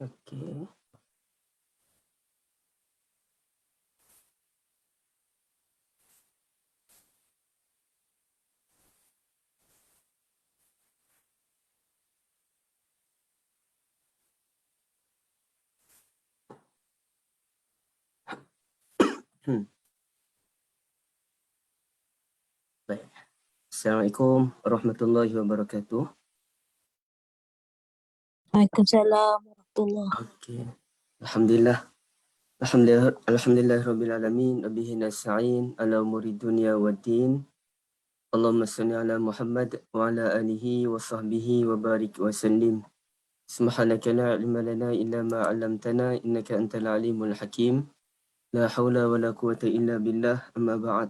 Okey. Baik. Assalamualaikum warahmatullahi wabarakatuh. Waalaikumsalam warahmatullahi. Okey. Alhamdulillah. Alhamdulillah rabbil alamin. Wabihi nasta'in ala umuri dunya waddin. Allahumma salli ala Muhammad wa ala alihi wa sahbihi wa barik wa sallim. Subhanaka la ilma lana illa ma 'allamtana innaka antal alimul hakim. La haula wa la quwwata illa billah. Amma ba'd.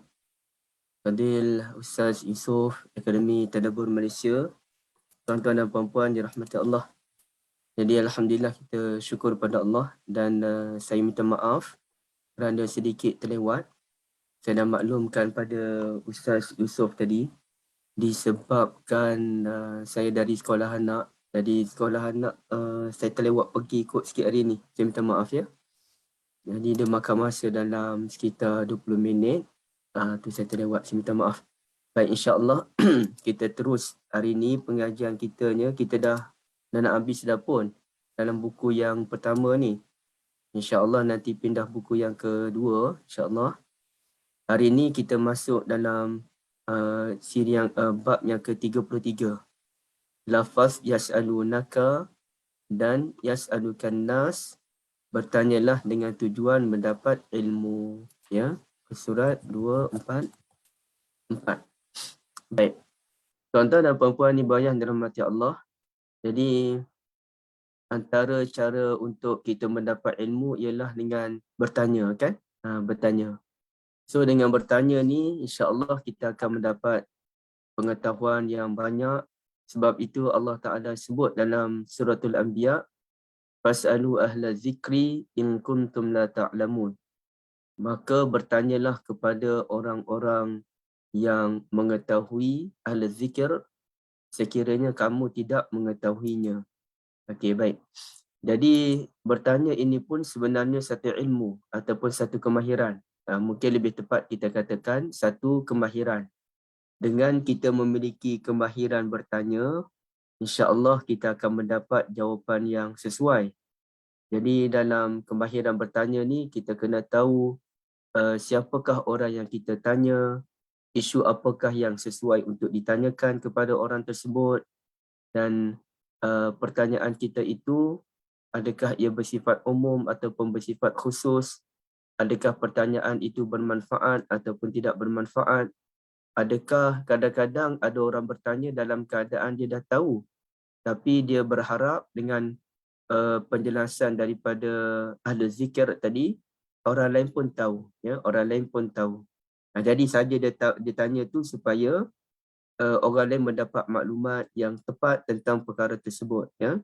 Fadil Ustaz Yusof, Akademi Tadabbur Malaysia. Tuan-tuan dan puan-puan dirahmati Allah. Jadi alhamdulillah kita syukur pada Allah dan saya minta maaf kerana sedikit terlewat. Saya dah maklumkan pada Ustaz Yusof tadi disebabkan saya dari sekolah anak. Jadi sekolah anak saya terlewat pergi ikut sikit hari ni. Saya minta maaf ya. Jadi dia makan masa dalam sekitar 20 minit. Tu saya terlewat, saya minta maaf. Baik, insya-Allah kita terus hari ni pengajian kitanya. Kita dah nak habis dah pun dalam buku yang pertama ni. InsyaAllah nanti pindah buku yang kedua, insyaAllah. Hari ni kita masuk dalam siri yang bab yang ke-33. Lafaz yas'alunaka dan yas'alukan nas, bertanyalah dengan tujuan mendapat ilmu. Ya, surat 244. Baik. Tuan-tuan dan puan-puan ni yang dirahmati Allah. Jadi antara cara untuk kita mendapat ilmu ialah dengan bertanya, kan? Bertanya. So dengan bertanya ni insya-Allah kita akan mendapat pengetahuan yang banyak. Sebab itu Allah Ta'ala sebut dalam suratul Anbiya, fas'alu ahla zikri in kuntum la ta'lamun. Maka bertanyalah kepada orang-orang yang mengetahui, ahla zikir, sekiranya kamu tidak mengetahuinya. Okey, baik. Jadi bertanya ini pun sebenarnya satu ilmu ataupun satu kemahiran. Mungkin lebih tepat kita katakan satu kemahiran. Dengan kita memiliki kemahiran bertanya, insya-Allah kita akan mendapat jawapan yang sesuai. Jadi dalam kemahiran bertanya ni kita kena tahu siapakah orang yang kita tanya, isu apakah yang sesuai untuk ditanyakan kepada orang tersebut, dan pertanyaan kita itu adakah ia bersifat umum ataupun bersifat khusus, adakah pertanyaan itu bermanfaat ataupun tidak bermanfaat, adakah kadang-kadang ada orang bertanya dalam keadaan dia dah tahu tapi dia berharap dengan penjelasan daripada ahli zikir tadi orang lain pun tahu, ya, orang lain pun tahu. Jadi saja dia tanya tu supaya orang lain mendapat maklumat yang tepat tentang perkara tersebut, ya.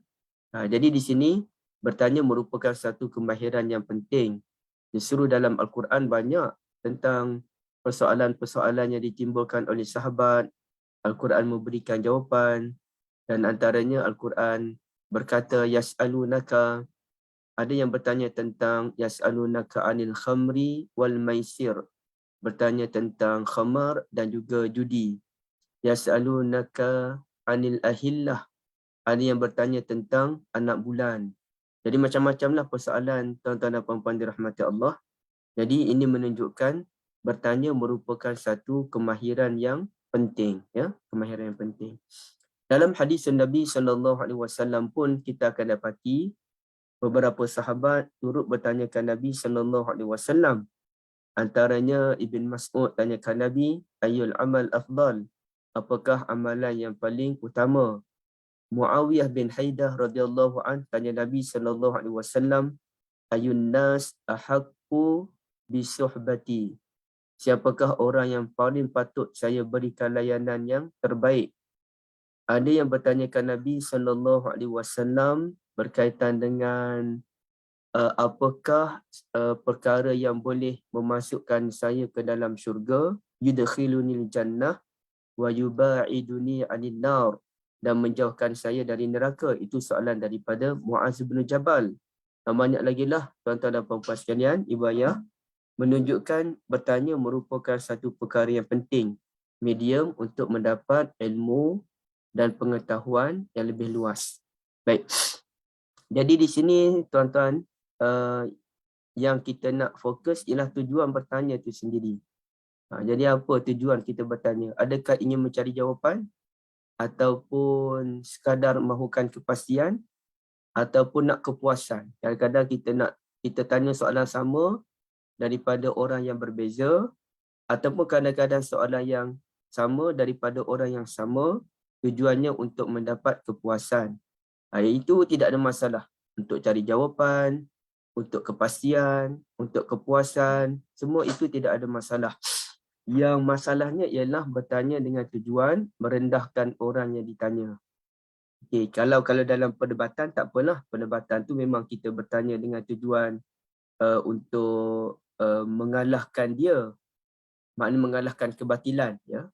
Jadi di sini bertanya merupakan satu kemahiran yang penting. Justru dalam Al-Quran banyak tentang persoalan-persoalan yang ditimbulkan oleh sahabat. Al-Quran memberikan jawapan, dan antaranya Al-Quran berkata yas'alunaka, ada yang bertanya tentang yas'alunaka anil khamri wal maisir, bertanya tentang khamar dan juga judi. Yas'alunaka anil ahillah, ada yang bertanya tentang anak bulan. Jadi macam-macamlah persoalan, tuan-tuan dan puan-puan dirahmati Allah. Jadi ini menunjukkan bertanya merupakan satu kemahiran yang penting, ya, kemahiran yang penting. Dalam hadis Nabi SAW pun kita akan dapati beberapa sahabat turut bertanyakan Nabi SAW. Antaranya Ibn Mas'ud tanyakan Nabi, ayyul amal afdal, apakah amalan yang paling utama? Muawiyah bin Haidah radhiyallahu an tanya Nabi SAW, ayun nas ahaqqu bisuhbati, siapakah orang yang paling patut saya berikan layanan yang terbaik? Ada yang bertanyakan Nabi SAW berkaitan dengan apakah perkara yang boleh memasukkan saya ke dalam syurga, yudkhilunil jannah wa yubaiduni anin nar, dan menjauhkan saya dari neraka? Itu soalan daripada Muaz bin Jabal. Banyak lagi lah tuan-tuan dan puan-puan sekalian, ibu ayah, menunjukkan bertanya merupakan satu perkara yang penting, medium untuk mendapat ilmu dan pengetahuan yang lebih luas. Baik. Jadi di sini tuan-tuan, yang kita nak fokus ialah tujuan bertanya itu sendiri. Jadi apa tujuan kita bertanya? Adakah ingin mencari jawapan? Ataupun sekadar mahukan kepastian? Ataupun nak kepuasan? Kadang-kadang kita tanya soalan sama daripada orang yang berbeza, ataupun kadang-kadang soalan yang sama daripada orang yang sama, tujuannya untuk mendapat kepuasan. Itu tidak ada masalah. Untuk cari jawapan, untuk kepastian, untuk kepuasan, semua itu tidak ada masalah. Yang masalahnya ialah bertanya dengan tujuan merendahkan orang yang ditanya. Okay, kalau dalam perdebatan tak apalah, perdebatan tu memang kita bertanya dengan tujuan untuk mengalahkan dia, maknanya mengalahkan kebatilan, ya.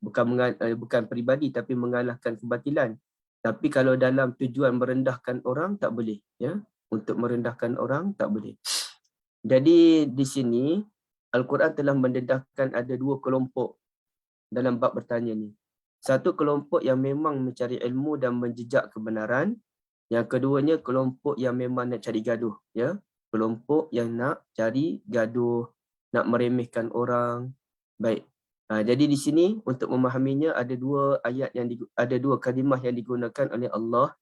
Bukan peribadi tapi mengalahkan kebatilan. Tapi kalau dalam tujuan merendahkan orang tak boleh, ya. Untuk merendahkan orang tak boleh. Jadi di sini Al-Quran telah mendedahkan ada dua kelompok dalam bab bertanya ni. Satu kelompok yang memang mencari ilmu dan menjejak kebenaran. Yang keduanya kelompok yang memang nak cari gaduh, ya. Kelompok yang nak cari gaduh, nak meremehkan orang. Baik. Jadi di sini untuk memahaminya ada dua ayat ada dua kalimah yang digunakan oleh Allah.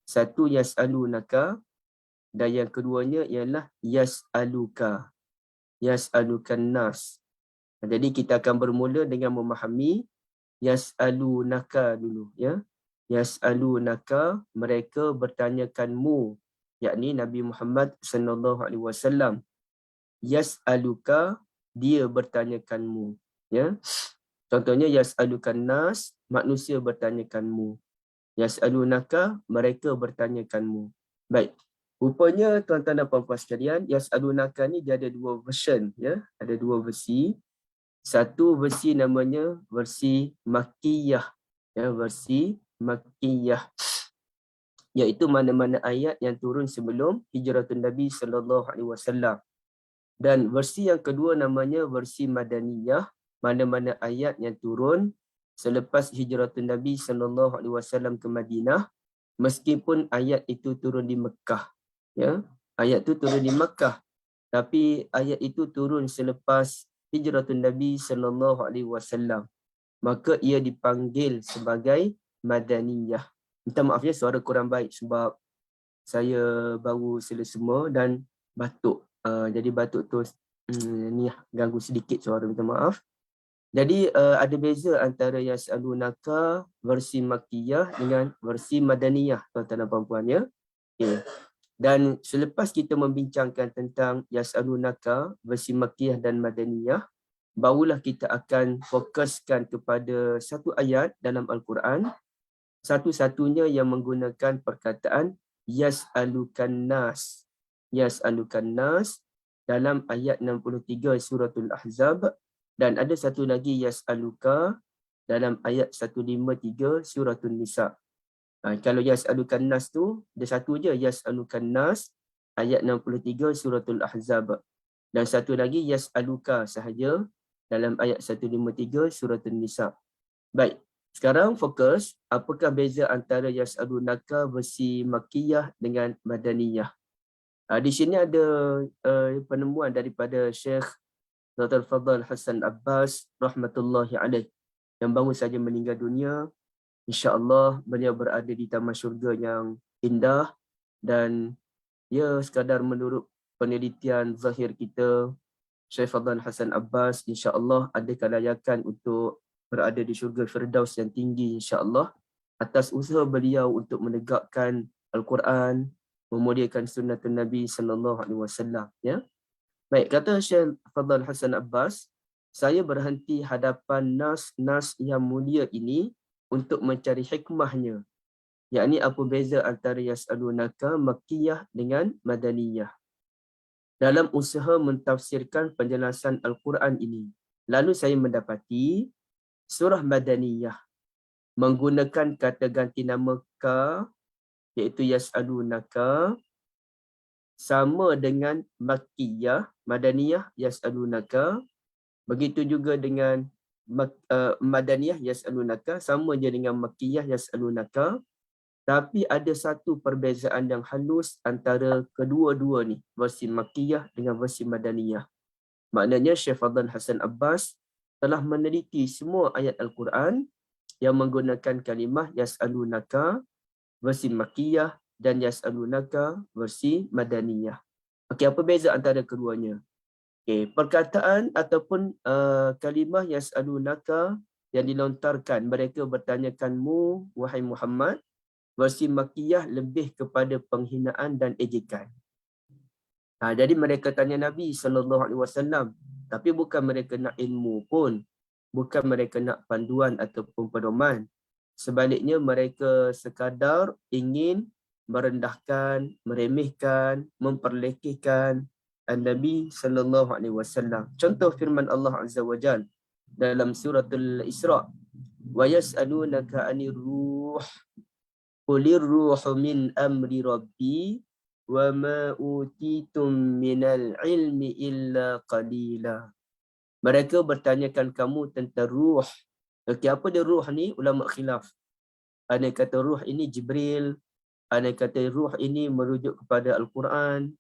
Satu yas'alunaka dan yang keduanya ialah yas'aluka. Yas'alukan nas. Jadi kita akan bermula dengan memahami yas'alunaka dulu, ya. Yas'alunaka, mereka bertanyakanmu, yakni Nabi Muhammad sallallahu alaihi wasallam. Yas'aluka, dia bertanyakanmu, ya. Contohnya yas'alukan nas, manusia bertanyakanmu. Yas'alunaka, mereka bertanyakanmu. Baik. Rupanya tuan-tuan dan puan-puan sekalian, yas'alunaka ni dia ada dua version, ya. Ada dua versi. Satu versi namanya versi Makkiyah, ya, versi Makkiyah, iaitu mana-mana ayat yang turun sebelum hijratun Nabi sallallahu alaihi wasallam. Dan versi yang kedua namanya versi Madaniyah, mana-mana ayat yang turun selepas hijratun Nabi sallallahu alaihi wasallam ke Madinah, meskipun ayat itu turun di Mekah, ya. Ayat itu turun di Mekah, tapi ayat itu turun selepas hijratun Nabi sallallahu alaihi wasallam, maka ia dipanggil sebagai Madaniyah. Minta maaf ya, suara kurang baik sebab saya baru sila semua dan batuk. Jadi batuk tu ni ganggu sedikit suara, minta maaf. Jadi ada beza antara yas'alunaka versi Makkiyah dengan versi Madaniyah, tuan-tuan dan puan-puan, ya. Okay. Dan selepas kita membincangkan tentang yas'alunaka versi Makkiyah dan Madaniyah, barulah kita akan fokuskan kepada satu ayat dalam Al-Quran, satu-satunya yang menggunakan perkataan yas'alukan nas. Yas'alukan nas dalam ayat 63 suratul Ahzab, dan ada satu lagi yas'aluka dalam ayat 153 suratul Nisa. Kalau yas'alukan nas tu, ada satu je, yas'alukan nas, ayat 63 suratul Ahzab. Dan satu lagi yas'aluka sahaja dalam ayat 153 suratul Nisa. Baik, sekarang fokus, apakah beza antara yas'alunaka versi Makkiyah dengan Madaniyah? Di sini ada penemuan daripada Syekh Dr. Fadl Hasan Abbas rahmatullahi alaih, yang baru saja meninggal dunia. InsyaAllah beliau berada di taman syurga yang indah, dan ya sekadar menurut penelitian zahir kita, Syekh Fadlan Hasan Abbas insyaAllah ada kelayakan untuk berada di syurga Firdaus yang tinggi insyaAllah, atas usaha beliau untuk menegakkan Al-Quran, memuliakan sunnatun Nabi sallallahu alaihi wasallam, ya. Baik, kata Syekh Fadlan Hasan Abbas, saya berhenti hadapan nas-nas yang mulia ini untuk mencari hikmahnya, yakni apa beza antara yas'alunaka Makkiyah dengan Madaniyah, dalam usaha mentafsirkan penjelasan Al-Quran ini. Lalu saya mendapati surah Madaniyah menggunakan kata ganti nama ka, iaitu yas'alunaka, sama dengan makkiyah, madaniyah yas'alunaka. Begitu juga dengan madaniyah yas'alunaka, sama je dengan makkiyah yas'alunaka. Tapi ada satu perbezaan yang halus antara kedua-dua ni, versi makkiyah dengan versi madaniyah. Maknanya Syekh Fadlan Hasan Abbas telah meneliti semua ayat Al-Quran yang menggunakan kalimah yas'alunaka versi makkiyah dan yas'alunaka versi madaniyah. Okey, apa beza antara keduanya? Okey, perkataan ataupun kalimah yas'alunaka yang dilontarkan, mereka bertanyakanmu wahai Muhammad, versi makkiyah lebih kepada penghinaan dan ejekan. Jadi mereka tanya Nabi SAW, tapi bukan mereka nak ilmu pun, bukan mereka nak panduan ataupun pedoman. Sebaliknya mereka sekadar ingin merendahkan, meremehkan, memperlekehkan Nabi SAW. Contoh firman Allah Azza wa Jal dalam suratul Isra, wa yas'alunaka 'anir ruh qulir ruhu min amri rabbi wa ma utitum minal ilmi illa qalila. Mereka bertanyakan kamu tentang ruh. Okey, apa dia ruh ni? Ulama khilaf. Ada yang kata ruh ini Jibril, ada yang kata ruh ini merujuk kepada Al-Quran,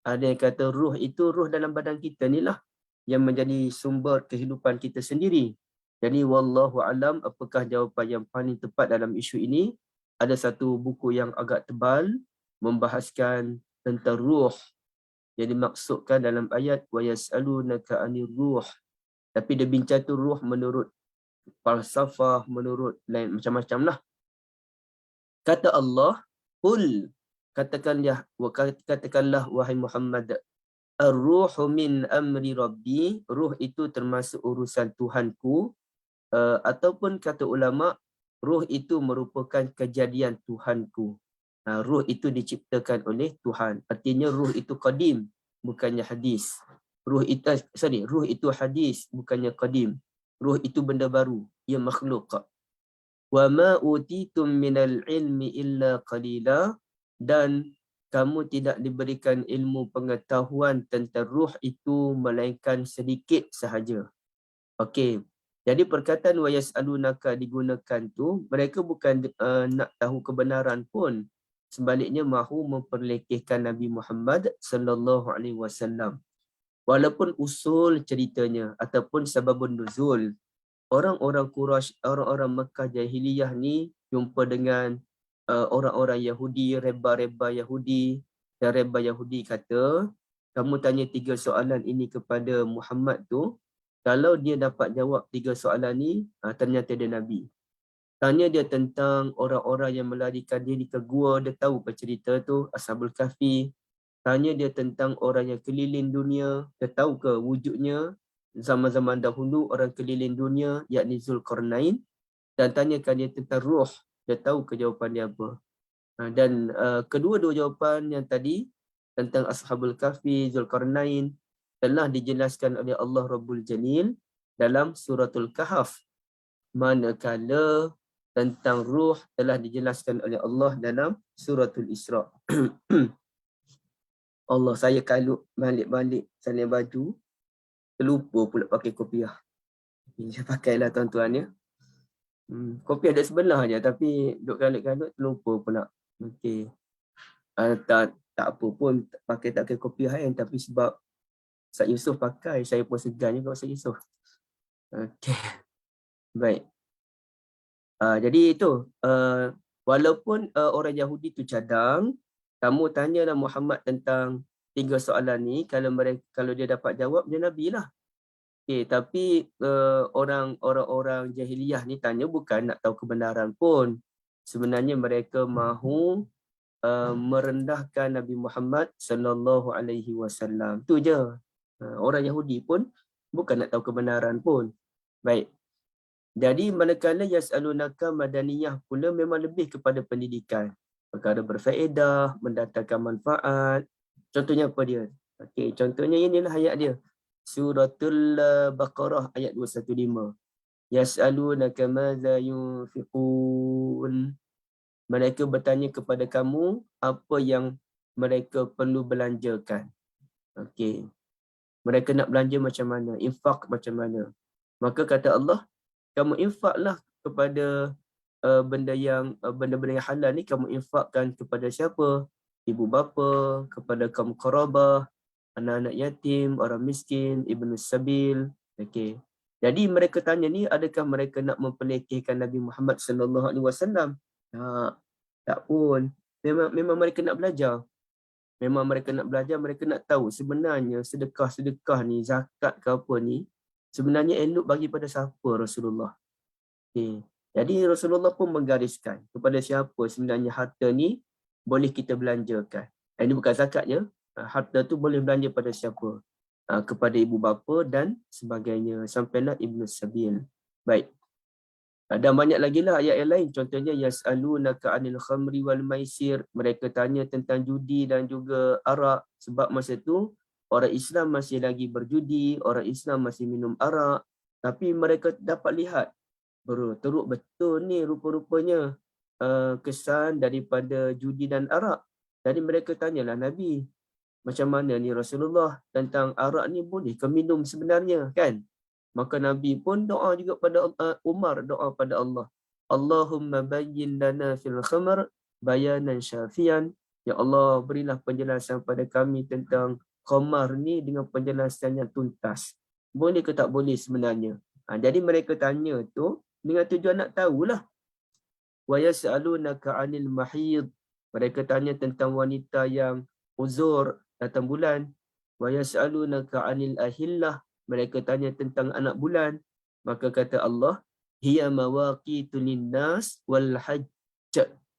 ada yang kata ruh itu ruh dalam badan kita ni lah yang menjadi sumber kehidupan kita sendiri. Jadi wallahu alam, apakah jawapan yang paling tepat dalam isu ini? Ada satu buku yang agak tebal membahaskan tentang ruh yang dimaksudkan dalam ayat wa yas'alunaka 'anir ruh. Tapi dia bincang tu ruh menurut falsafah, menurut lain macam-macam lah. Kata Allah, qul, katakanlah wahai Muhammad, ar-ruhu min amri rabbi, ruh itu termasuk urusan Tuhanku, ataupun kata ulama, ruh itu merupakan kejadian Tuhanku. Ruh itu diciptakan oleh Tuhan. Artinya ruh itu qadim, bukannya hadis. Ruh itu hadis, bukannya qadim. Ruh itu benda baru, ia makhluk. Wa ma utitum minal ilmi illa qalila, dan kamu tidak diberikan ilmu pengetahuan tentang ruh itu melainkan sedikit sahaja. Okey. Jadi perkataan wa yas'alunaka digunakan tu, mereka bukan nak tahu kebenaran pun. Sebaliknya mahu memperlekehkan Nabi Muhammad sallallahu alaihi wasallam. Walaupun usul ceritanya ataupun sababun nuzul, orang-orang Quraisy, orang-orang Mekah jahiliyah ni jumpa dengan orang-orang Yahudi, reba-reba Yahudi, dan reba Yahudi kata, kamu tanya 3 soalan ini kepada Muhammad tu, kalau dia dapat jawab 3 soalan ni, ternyata dia Nabi. Tanya dia tentang orang-orang yang melarikan diri ke gua, dia tahu ke cerita tu, Ashabul Kahfi. Tanya dia tentang orang yang keliling dunia, dia tahu ke wujudnya zaman-zaman dahulu orang keliling dunia, yakni Zulkarnain. Dan tanyakan dia tentang ruh, dia tahu ke jawapan dia apa. Dan kedua-dua jawapan yang tadi tentang Ashabul Kahfi, Zulkarnain telah dijelaskan oleh Allah Rabbul Jalil dalam suratul Kahf. Manakala tentang ruh telah dijelaskan oleh Allah dalam suratul Isra. Allah, saya kalut balik-balik salin baju, terlupa pula pakai kopiah. Saya pakailah tuan-tuan ya. Kopiah ada sebelah je, tapi duk kalut-kalut terlupa pula. Okey. Tak apa pun pakai tak pakai kopiah kan, tapi sebab Ustaz Yusof pakai, saya pun segan juga Ustaz Yusof. Okey. Baik. Jadi itu, walaupun orang Yahudi tu cadang, kamu tanyalah Muhammad tentang 3 soalan ni, kalau dia dapat jawab, dia Nabi lah. Okay, tapi orang-orang jahiliyah ni tanya bukan nak tahu kebenaran pun. Sebenarnya mereka mahu merendahkan Nabi Muhammad sallallahu alaihi wasallam. Tu je. Orang Yahudi pun bukan nak tahu kebenaran pun. Baik. Jadi manakala yas'alunaka madaniyah pula memang lebih kepada pendidikan. Perkara berfaedah, mendatangkan manfaat. Contohnya apa dia? Okey, contohnya inilah ayat dia. Suratul Baqarah ayat 215. Yas'alunaka madza yunfiqun. Mereka bertanya kepada kamu apa yang mereka perlu belanjakan. Okey. Mereka nak belanja macam mana? Infak macam mana? Maka kata Allah, kamu infaklah kepada benda-benda yang halal ni, kamu infakkan kepada siapa? Ibu bapa, kepada kaum qarabah, anak-anak yatim, orang miskin, ibnu sabil. Okey. Jadi mereka tanya ni, adakah mereka nak memperlekehkan Nabi Muhammad sallallahu alaihi wasallam? Tak pun. Memang mereka nak belajar. Memang mereka nak belajar, mereka nak tahu sebenarnya sedekah-sedekah ni, zakat ke apa ni, sebenarnya elok bagi pada siapa Rasulullah. Okay. Jadi Rasulullah pun menggariskan kepada siapa sebenarnya harta ni boleh kita belanjakan. Ini bukan zakat ya. Harta tu boleh belanja pada siapa? Kepada ibu bapa dan sebagainya. Sampailah Ibnu Sabil. Baik. Dan banyak lagi lah ayat yang lain. Contohnya, yas'alunaka 'anil khamri wal maisir. Mereka tanya tentang judi dan juga arak. Sebab masa tu orang Islam masih lagi berjudi, orang Islam masih minum arak. Tapi mereka dapat lihat, teruk betul ni rupa-rupanya kesan daripada judi dan arak. Jadi mereka tanyalah Nabi, macam mana ni Rasulullah, tentang arak ni boleh ke minum sebenarnya, kan? Maka Nabi pun doa juga pada Umar, doa pada Allah. Allahumma bayyin lana fil khamr bayanan syafian. Ya Allah, berilah penjelasan pada kami tentang khamar ni dengan penjelasan yang tuntas. Boleh ke tak boleh sebenarnya? Jadi mereka tanya tu dengan tujuan nak tahulah. Wa yas'alunaka 'anil mahid. Mereka tanya tentang wanita yang uzur datang bulan. Wa yas'alunaka 'anil ahillah. Mereka tanya tentang anak bulan. Maka kata Allah, hiya mawaqitu linnas wal hajj.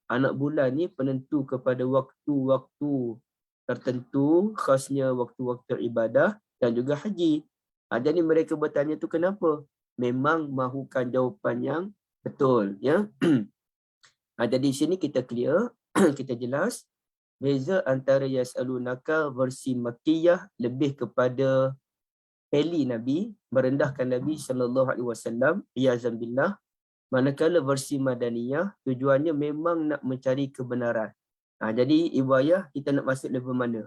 Anak bulan ni penentu kepada waktu-waktu tertentu, khasnya waktu-waktu ibadah dan juga haji. Jadi mereka bertanya tu kenapa? Memang mahukan jawapan yang betul, ya. Jadi di sini kita clear, kita jelas beza antara yas'alunaka versi Makkiyah lebih kepada peli Nabi, merendahkan Nabi SAW, iyazan billah. Manakala versi Madaniyah, tujuannya memang nak mencari kebenaran. Jadi ibu ayah, kita nak masuk level mana?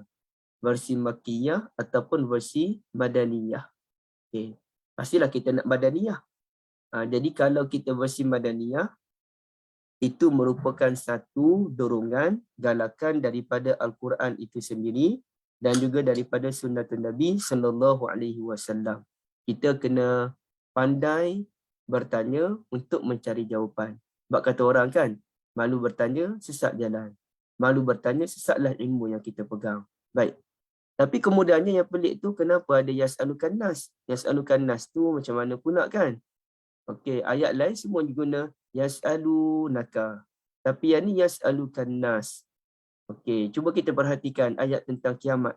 Versi Makkiyah ataupun versi Madaniyah? Okay. Pastilah kita nak Madaniyah. Jadi kalau kita versi Madaniyah, itu merupakan satu dorongan, galakan daripada Al-Quran itu sendiri dan juga daripada sunnatun Nabi sallallahu alaihi wasallam. Kita kena pandai bertanya untuk mencari jawapan. Sebab kata orang kan, malu bertanya, sesat jalan. Malu bertanya, sesatlah ilmu yang kita pegang. Baik. Tapi kemudiannya yang pelik tu, kenapa ada yas'alukan nas? Yas'alukan nas tu macam mana pula kan? Okey, ayat lain semua guna yas'alunaka. Tapi yang ni yas'alukan nas. Okey, cuba kita perhatikan ayat tentang kiamat.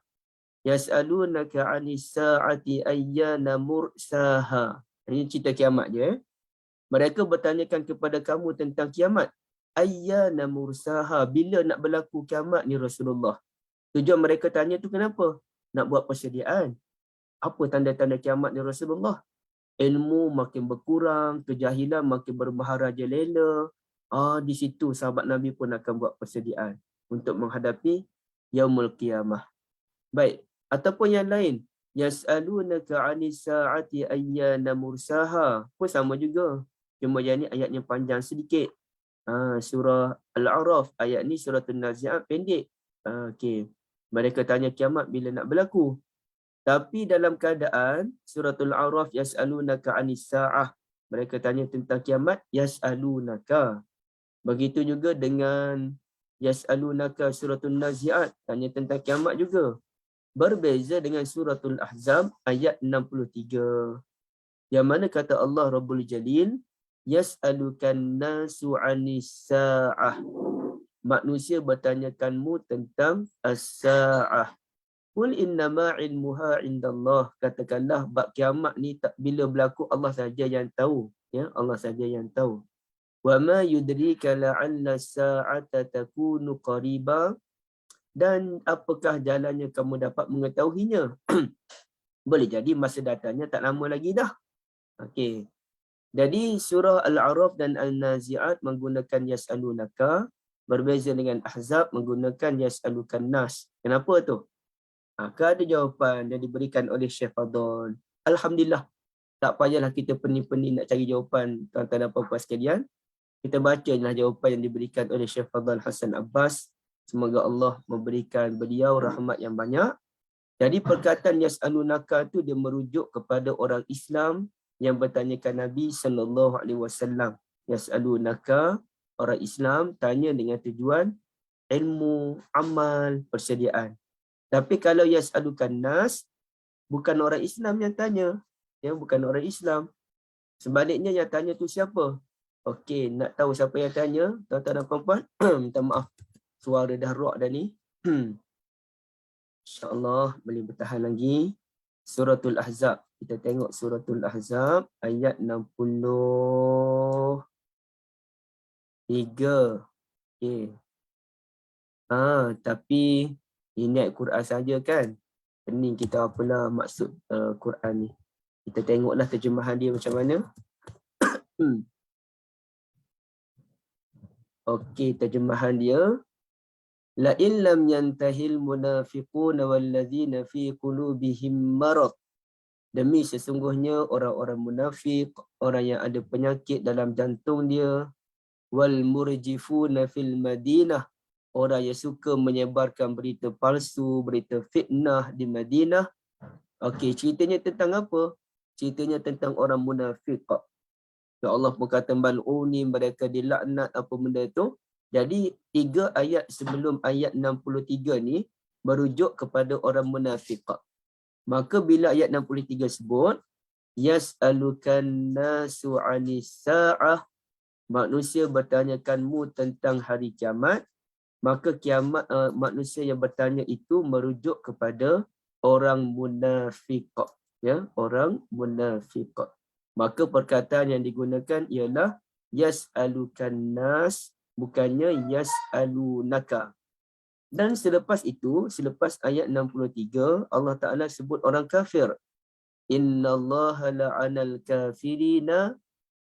Yas'alunaka 'anis sa'ati ayyana mursaha. Ini cerita kiamat je. Mereka bertanyakan kepada kamu tentang kiamat. Ayyana mursaha. Bila nak berlaku kiamat ni Rasulullah? Tujuan mereka tanya tu kenapa? Nak buat persediaan. Apa tanda-tanda kiamat ni Rasulullah? Ilmu makin berkurang, kejahilan makin bermaharajalela. Di situ sahabat Nabi pun akan buat persediaan untuk menghadapi yaumul qiyamah. Baik, ataupun yang lain, yas'alunaka 'anis sa'ati ayyana mursaha. Pun sama juga. Cuma yang ni ayatnya panjang sedikit. Surah Al-A'raf, ayat ni surah An-Nazi'at pendek. Okey. Mereka tanya kiamat bila nak berlaku. Tapi dalam keadaan suratul A'raf yas'alunaka 'anis sa'ah. Mereka tanya tentang kiamat, yas'alunaka. Begitu juga dengan yas'alunaka suratul Nazi'at, tanya tentang kiamat juga. Berbeza dengan suratul Ahzab ayat 63. Yang mana kata Allah Rabbul Jalil, yas'alukan nasu 'anis sa'ah. Manusia bertanyakanmu tentang as-sa'ah. Qul innama ilmuha indallah. Katakanlah bab kiamat ni tak bila berlaku Allah saja yang tahu, ya, Allah saja yang tahu. Wa ma yudrika la'alla as-sa'ata takunu qariba. Dan apakah jalannya kamu dapat mengetahuinya? Boleh jadi masa datangnya tak lama lagi dah. Okey. Jadi surah Al-A'raf dan Al-Nazi'at menggunakan yas'alunaka, berbeza dengan Ahzab menggunakan yas'alukan nas. Kenapa tu? Maka ada jawapan yang diberikan oleh Syekh Fadl. Alhamdulillah, tak payahlah kita pening-pening nak cari jawapan tuan-tuan dan puan-puan sekalian. Kita bacalah jawapan yang diberikan oleh Syekh Fadl Hasan Abbas. Semoga Allah memberikan beliau rahmat yang banyak. Jadi perkataan yas'alunaka tu dia merujuk kepada orang Islam yang bertanyakan Nabi sallallahu alaihi wasallam. Yas'alunaka, orang Islam tanya dengan tujuan ilmu, amal, persediaan. Tapi kalau yas'alukan nas, bukan orang Islam yang tanya. Ya, bukan orang Islam. Sebaliknya yang tanya tu siapa? Okey, nak tahu siapa yang tanya? Tuan-tuan dan puan-puan, minta maaf. Suara dah rock dah ni. InsyaAllah boleh bertahan lagi. Suratul Ahzab. Kita tengok Suratul Ahzab ayat 63. Okey. Tapi ini ayat Quran saja kan? Pening kita apalah maksud Quran ni. Kita tengoklah terjemahan dia macam mana. Okey, terjemahan dia. La in lam yantahil munafiquna walladzina fi qulubihim marad. Demi sesungguhnya orang-orang munafik, orang yang ada penyakit dalam jantung dia, wal murjifuna fil Madinah, orang yang suka menyebarkan berita palsu, berita fitnah di Madinah. Okey, ceritanya tentang apa? Ceritanya tentang orang munafik. Ya Allah berkata mal'uni, mereka dilaknat, apa benda tu. Jadi 3 ayat sebelum ayat 63 ni merujuk kepada orang munafik. Maka bila ayat 63 sebut yas'alukan nasu 'anis sa'ah, manusia bertanyakanmu tentang hari kiamat, maka kiamat manusia yang bertanya itu merujuk kepada orang munafik, ya, orang munafik. Maka perkataan yang digunakan ialah yas'alukan nas, bukannya yas'alunaka. Dan selepas itu, selepas ayat 63, Allah Ta'ala sebut orang kafir. Innallaha la'anal kafirina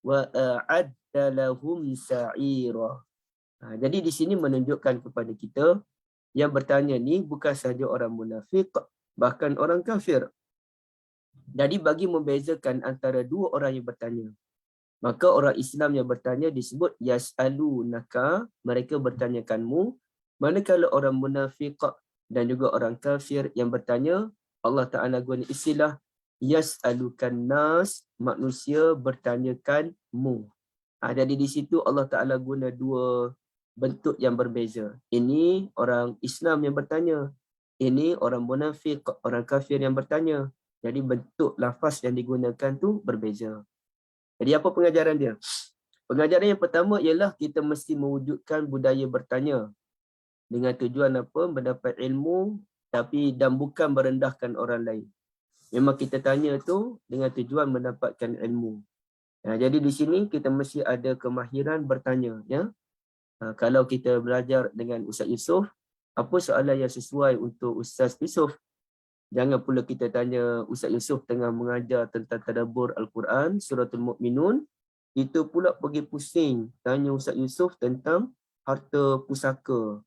wa a'adda lahum sa'ira. Jadi di sini menunjukkan kepada kita yang bertanya ni bukan sahaja orang munafik, bahkan orang kafir. Jadi bagi membezakan antara dua orang yang bertanya, maka orang Islam yang bertanya disebut yas'alunaka, mereka bertanyakanmu. Manakala orang munafik dan juga orang kafir yang bertanya, Allah Ta'ala guna istilah yas'alukan nas, manusia bertanyakanmu. Jadi di situ Allah Ta'ala guna dua bentuk yang berbeza. Ini orang Islam yang bertanya, ini orang munafik, orang kafir yang bertanya. Jadi bentuk lafaz yang digunakan tu berbeza. Jadi apa pengajaran dia? Pengajaran yang pertama ialah kita mesti mewujudkan budaya bertanya dengan tujuan apa? Mendapat ilmu, tapi dan bukan merendahkan orang lain. Memang kita tanya tu dengan tujuan mendapatkan ilmu. Jadi di sini kita mesti ada kemahiran bertanya. Ya? Kalau kita belajar dengan Ustaz Yusof, apa soalan yang sesuai untuk Ustaz Yusof? Jangan pula kita tanya Ustaz Yusof tengah mengajar tentang tadabbur Al-Quran, Suratul Mu'minun, itu pula pergi pusing tanya Ustaz Yusof tentang harta pusaka.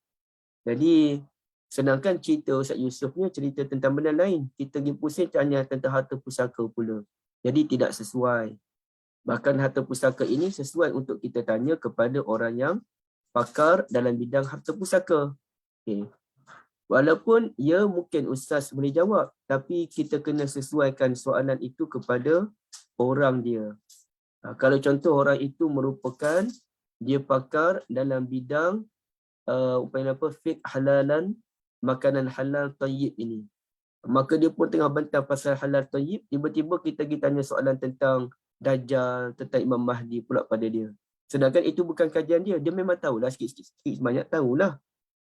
Jadi sedangkan cerita Ustaz Yusof ni cerita tentang benda lain, kita pergi pusing tanya tentang harta pusaka pula. Jadi tidak sesuai. Bahkan harta pusaka ini sesuai untuk kita tanya kepada orang yang pakar dalam bidang harta pusaka. Okay. Walaupun ya mungkin Ustaz boleh jawab, tapi kita kena sesuaikan soalan itu kepada orang dia. Kalau contoh orang itu merupakan dia pakar dalam bidang fiqh halalan, makanan halal tayyib ini, maka dia pun tengah bantah pasal halal tayyib, tiba-tiba kita tanya soalan tentang Dajjal, tentang Imam Mahdi pula pada dia. Sedangkan itu bukan kajian dia. Dia memang tahulah sikit-sikit, banyak tahulah.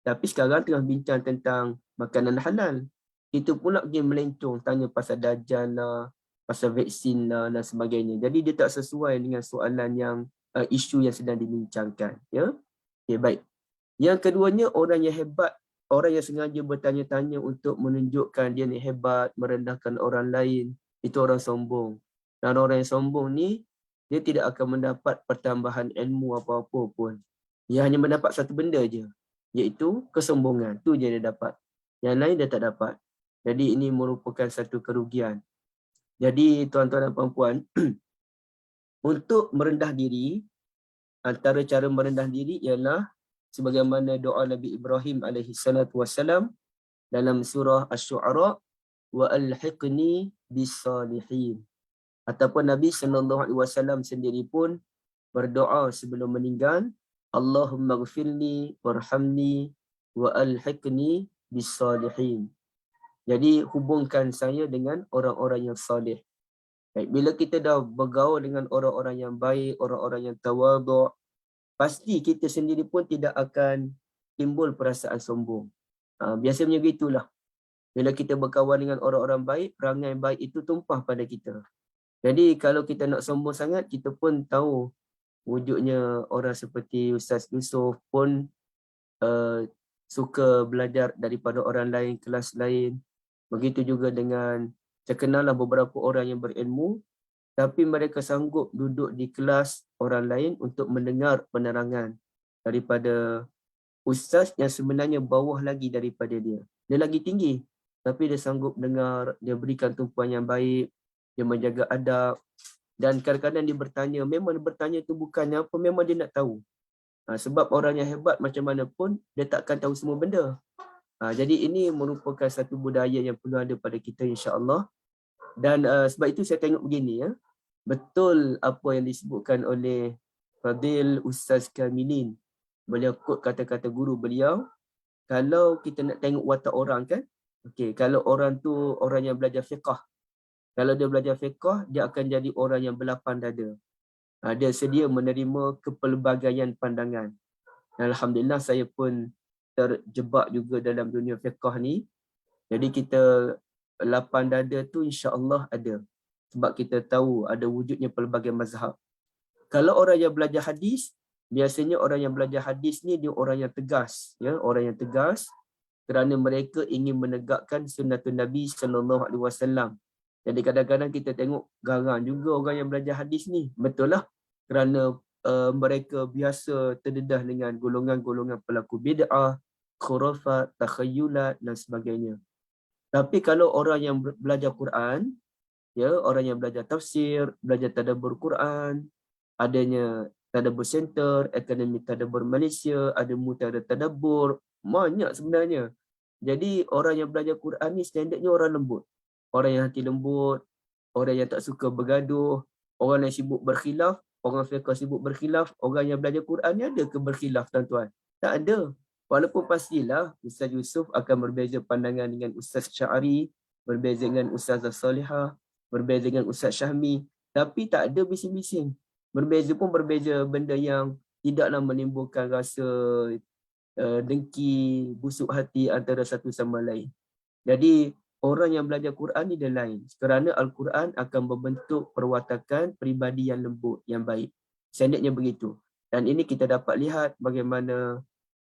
Tapi sekarang tengah bincang tentang makanan halal. Itu pula dia melencong tanya pasal Dajjal lah, pasal vaksin lah dan sebagainya. Jadi dia tak sesuai dengan soalan yang isu yang sedang dibincangkan. Ya? Okay, baik. Yang keduanya, orang yang hebat, orang yang sengaja bertanya-tanya untuk menunjukkan dia ni hebat, merendahkan orang lain, itu orang sombong. Dan orang yang sombong ni dia tidak akan mendapat pertambahan ilmu apa-apa pun. Dia hanya mendapat satu benda je, iaitu kesombongan. Tu je dia dapat. Yang lain dia tak dapat. Jadi ini merupakan satu kerugian. Jadi tuan-tuan dan puan-puan, untuk merendah diri, antara cara merendah diri ialah sebagaimana doa Nabi Ibrahim alaihi salatu wassalam dalam surah Asy-Syu'ara, wa alhiqni bis-salihin. Ataupun Nabi SAW sendiri pun berdoa sebelum meninggal, Allahumma ghfirli warhamni wa alhiqni bis-salihin. Jadi hubungkan saya dengan orang-orang yang salih. Baik, bila kita dah bergaul dengan orang-orang yang baik, orang-orang yang tawaduk, pasti kita sendiri pun tidak akan timbul perasaan sombong. Biasanya begitulah. Bila kita berkawan dengan orang-orang baik, perangai baik itu tumpah pada kita. Jadi kalau kita nak sombong sangat, kita pun tahu wujudnya orang seperti Ustaz Yusof pun suka belajar daripada orang lain, kelas lain. Begitu juga dengan, saya kenallah beberapa orang yang berilmu, tapi mereka sanggup duduk di kelas orang lain untuk mendengar penerangan daripada ustaz yang sebenarnya bawah lagi daripada dia. Dia lagi tinggi, tapi dia sanggup dengar, dia berikan tumpuan yang baik, dia menjaga adab. Dan kadang-kadang dia bertanya, memang dia bertanya tu bukannya apa, memang dia nak tahu. Sebab orang yang hebat macam mana pun, dia takkan tahu semua benda. Jadi ini merupakan satu budaya yang perlu ada pada kita insya-Allah. Dan sebab itu saya tengok begini, ya. Betul apa yang disebutkan oleh Fadil Ustaz Kamilin. Beliau quote kata-kata guru beliau, kalau kita nak tengok watak orang kan, okey, kalau orang tu orang yang belajar fiqh, kalau dia belajar fiqh, dia akan jadi orang yang berlapang dada. Dia sedia menerima kepelbagaian pandangan. Alhamdulillah saya pun terjebak juga dalam dunia fiqh ni. Jadi kita lapang dada tu insya-Allah ada. Sebab kita tahu ada wujudnya pelbagai mazhab. Kalau orang yang belajar hadis, biasanya orang yang belajar hadis ni dia orang yang tegas, ya, orang yang tegas kerana mereka ingin menegakkan sunnatun Nabi sallallahu alaihi wasallam. Jadi kadang-kadang kita tengok garang juga orang yang belajar hadis ni. Betul lah. Kerana mereka biasa terdedah dengan golongan-golongan pelaku bid'ah, khurafat, takhayyulat dan sebagainya. Tapi kalau orang yang belajar Quran, ya, orang yang belajar tafsir, belajar tadabbur Quran, adanya tadabbur center, Akademi Tadabbur Malaysia, ada Mutara Tadabbur, banyak sebenarnya. Jadi orang yang belajar Quran ni standardnya orang lembut. Orang yang hati lembut, orang yang tak suka bergaduh, orang yang sibuk berkhilaf, orang fiqh sibuk berkhilaf, orang yang belajar Quran ni ada ke berkhilaf tuan-tuan? Tak ada. Walaupun pastilah Ustaz Yusof akan berbeza pandangan dengan Ustaz Sya'ari, berbeza dengan Ustazah Salihah, berbeza dengan Ustaz Syahmi, tapi tak ada bising-bising. Berbeza pun berbeza benda yang tidaklah menimbulkan rasa dengki, busuk hati antara satu sama lain. Jadi orang yang belajar Quran ni dia lain. Kerana Al-Quran akan membentuk perwatakan peribadi yang lembut, yang baik. Standardnya begitu. Dan ini kita dapat lihat bagaimana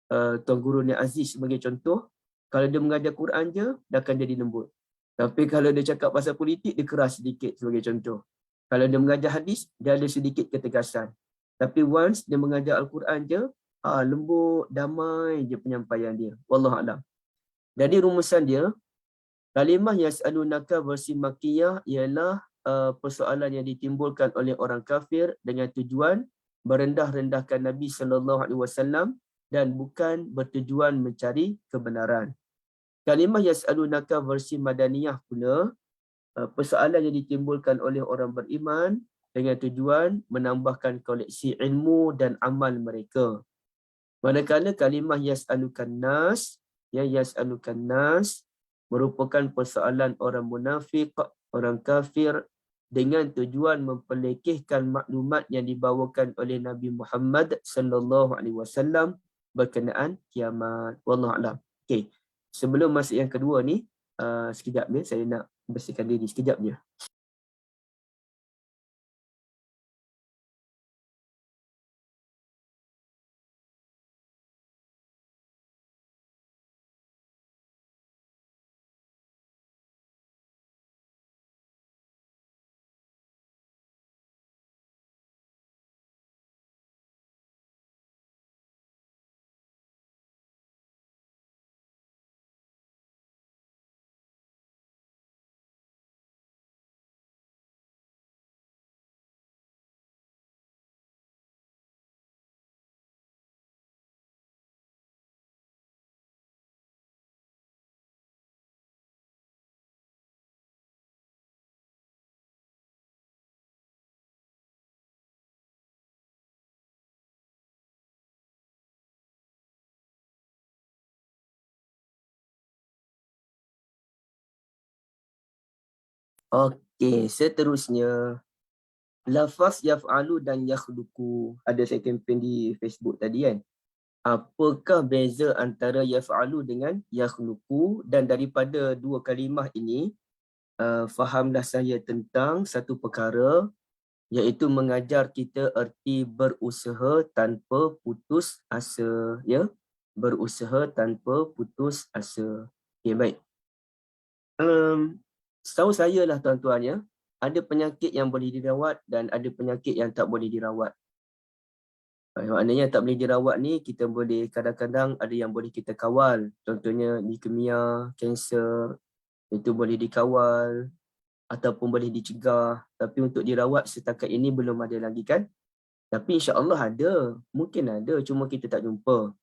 Tuan Guru Nia Aziz sebagai contoh, kalau dia mengajar Quran je, dia akan jadi lembut. Tapi kalau dia cakap pasal politik, dia keras sedikit sebagai contoh. Kalau dia mengajar hadis, dia ada sedikit ketegasan. Tapi once dia mengajar Al-Quran je, lembut, damai je penyampaian dia. Wallahualam. Jadi rumusan dia, kalimah yas'alunaka versi Makkiyah ialah persoalan yang ditimbulkan oleh orang kafir dengan tujuan merendah-rendahkan Nabi SAW dan bukan bertujuan mencari kebenaran. Kalimah yas'alunaka versi Madaniyah pula, persoalan yang ditimbulkan oleh orang beriman dengan tujuan menambahkan koleksi ilmu dan amal mereka. Manakala kalimah yas'alukan nas, ya, yas'alukan nas merupakan persoalan orang munafik, orang kafir dengan tujuan memperlekehkan maklumat yang dibawakan oleh Nabi Muhammad sallallahu alaihi wasallam berkenaan kiamat. Wallahu a'lam. Okey. Sebelum masuk yang kedua ni, sekejap ya, saya nak bersihkan diri sekejap je. Okey, seterusnya lafaz yaf'alu dan yakhluqu. Ada saya kempen di Facebook tadi kan. Apakah beza antara yaf'alu dengan yakhluqu, dan daripada dua kalimah ini fahamlah saya tentang satu perkara, iaitu mengajar kita erti berusaha tanpa putus asa, ya. Berusaha tanpa putus asa. Okey, baik. Setahu saya lah tuan-tuan, ya, ada penyakit yang boleh dirawat dan ada penyakit yang tak boleh dirawat. Maknanya tak boleh dirawat ni kita boleh, kadang-kadang ada yang boleh kita kawal. Contohnya leukemia, kanser, itu boleh dikawal ataupun boleh dicegah. Tapi untuk dirawat setakat ini belum ada lagi kan. Tapi insya-Allah ada. Mungkin ada, cuma kita tak jumpa.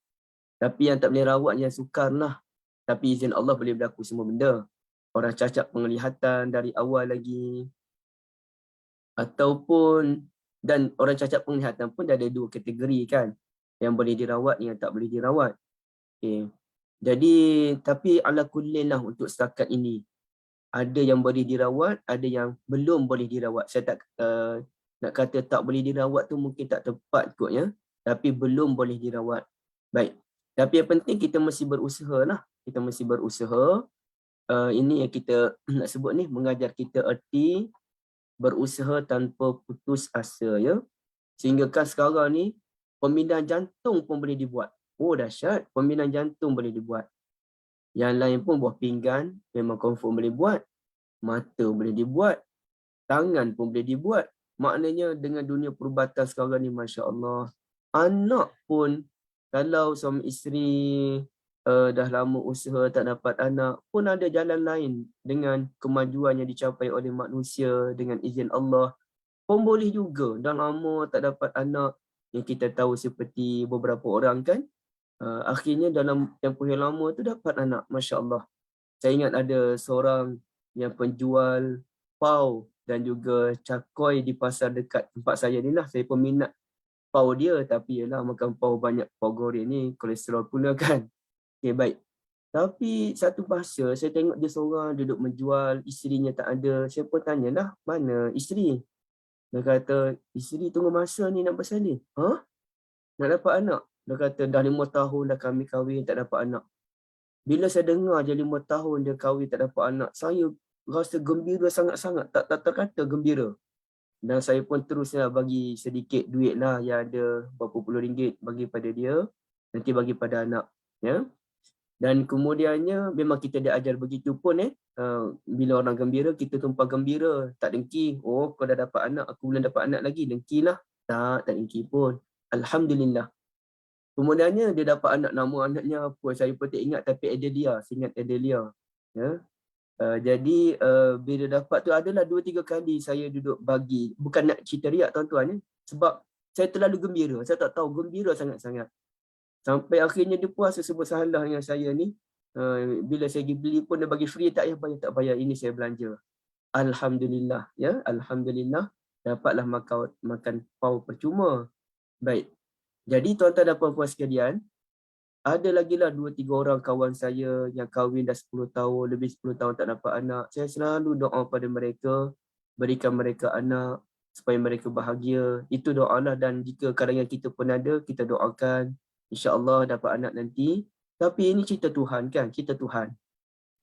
Tapi yang tak boleh rawat yang sukar lah. Tapi izin Allah boleh berlaku semua benda. Orang cacat penglihatan dari awal lagi. Ataupun, dan orang cacat penglihatan pun dah ada dua kategori kan. Yang boleh dirawat, yang tak boleh dirawat. Okay. Jadi, tapi ala kullin lah untuk setakat ini. Ada yang boleh dirawat, ada yang belum boleh dirawat. Saya tak nak kata tak boleh dirawat tu mungkin tak tepat kot, ya. Tapi belum boleh dirawat. Baik. Tapi yang penting kita mesti berusaha lah. Kita mesti berusaha. Ini yang kita nak sebut ni, mengajar kita erti berusaha tanpa putus asa, ya. Sehingga kan sekarang ni pemindahan jantung pun boleh dibuat. Oh dahsyat, pemindahan jantung boleh dibuat. Yang lain pun buah pinggan memang confirm boleh buat. Mata boleh dibuat, tangan pun boleh dibuat. Maknanya dengan dunia perubatan sekarang ni, masya-Allah. Anak pun, kalau suami isteri dah lama usaha tak dapat anak, pun ada jalan lain dengan kemajuan yang dicapai oleh manusia dengan izin Allah. Pun boleh juga dah lama tak dapat anak, yang kita tahu seperti beberapa orang kan, akhirnya dalam tempoh yang lama tu dapat anak, masya-Allah. Saya ingat ada seorang yang penjual pau dan juga cakoi di pasar dekat tempat saya ni lah. Saya peminat pau dia, tapi yalah makan pau banyak, pau goreng ni kolesterol pula kan. Okay, baik. Tapi satu masa saya tengok dia seorang duduk menjual, isterinya tak ada. Saya pun tanyalah, mana isteri? Dia kata, isteri tunggu masa ni nak bersalin. Ha? Nak dapat anak? Dia kata, dah 5 tahun dah kami kahwin tak dapat anak. Bila saya dengar je 5 tahun dia kahwin tak dapat anak, saya rasa gembira sangat-sangat, tak terkata gembira. Dan saya pun teruslah bagi sedikit duit lah, yang ada berapa puluh ringgit bagi pada dia, nanti bagi pada anak. Ya. Dan kemudiannya memang kita diajar begitu pun bila orang gembira, kita tumpah gembira, tak dengki. Oh, kau dah dapat anak, aku belum dapat anak lagi, dengkilah. Tak dengki pun. Alhamdulillah. Kemudiannya dia dapat anak, nama anaknya apa saya pun tak ingat, tapi Adelia, saya ingat Adelia. Ya. Jadi bila dapat tu adalah 2-3 kali saya duduk bagi, bukan nak cerita riak tuan-tuan, sebab saya terlalu gembira, saya tak tahu, gembira sangat-sangat. Sampai akhirnya dia puas sebut salah dengan saya ni. Bila saya pergi beli pun dia bagi free, tak payah bayar, tak bayar, ini saya belanja. Alhamdulillah, ya, alhamdulillah dapatlah makan pau percuma. Baik. Jadi tuan-tuan dan puan-puan sekalian, ada lagi lah 2-3 orang kawan saya yang kahwin dah 10 tahun, lebih 10 tahun tak dapat anak. Saya selalu doa pada mereka, berikan mereka anak supaya mereka bahagia. Itu doa lah, dan jika kadang-kadang kita pun ada, kita doakan insya-Allah dapat anak nanti. Tapi ini cerita Tuhan kan, kita Tuhan.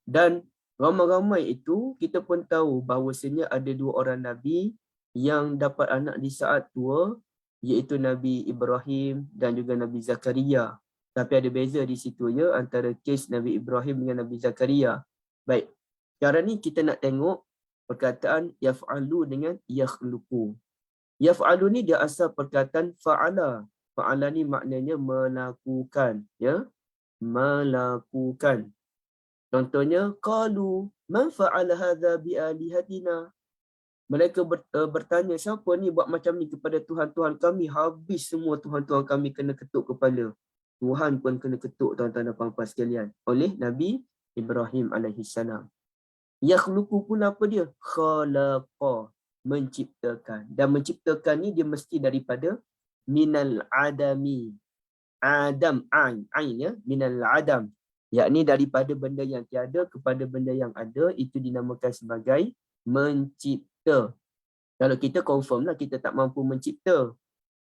Dan ramai-ramai itu kita pun tahu bahawasanya ada 2 orang Nabi yang dapat anak di saat tua, iaitu Nabi Ibrahim dan juga Nabi Zakaria. Tapi ada beza di situ, ya, antara kes Nabi Ibrahim dengan Nabi Zakaria. Baik, sekarang ni kita nak tengok perkataan yaf'alu dengan yakhluqu. Yaf'alu ni dia asal perkataan fa'ala. Fa'ala ni maknanya melakukan, ya. Melakukan. Contohnya, qalu man fa'ala hadza bi alihatina. Mereka bertanya, siapa ni buat macam ni kepada Tuhan-Tuhan kami? Habis semua Tuhan-Tuhan kami kena ketuk kepala. Tuhan pun kena ketuk, tuan-tuan dan puan-puan sekalian, oleh Nabi Ibrahim alaihissalam. Yakhluqu pun apa dia? Khalaqa, menciptakan. Dan menciptakan ni dia mesti daripada minal adami. Adam, ain, ya, minal adam. Yakni daripada benda yang tiada kepada benda yang ada, itu dinamakan sebagai mencipta. Kalau kita confirm lah kita tak mampu mencipta.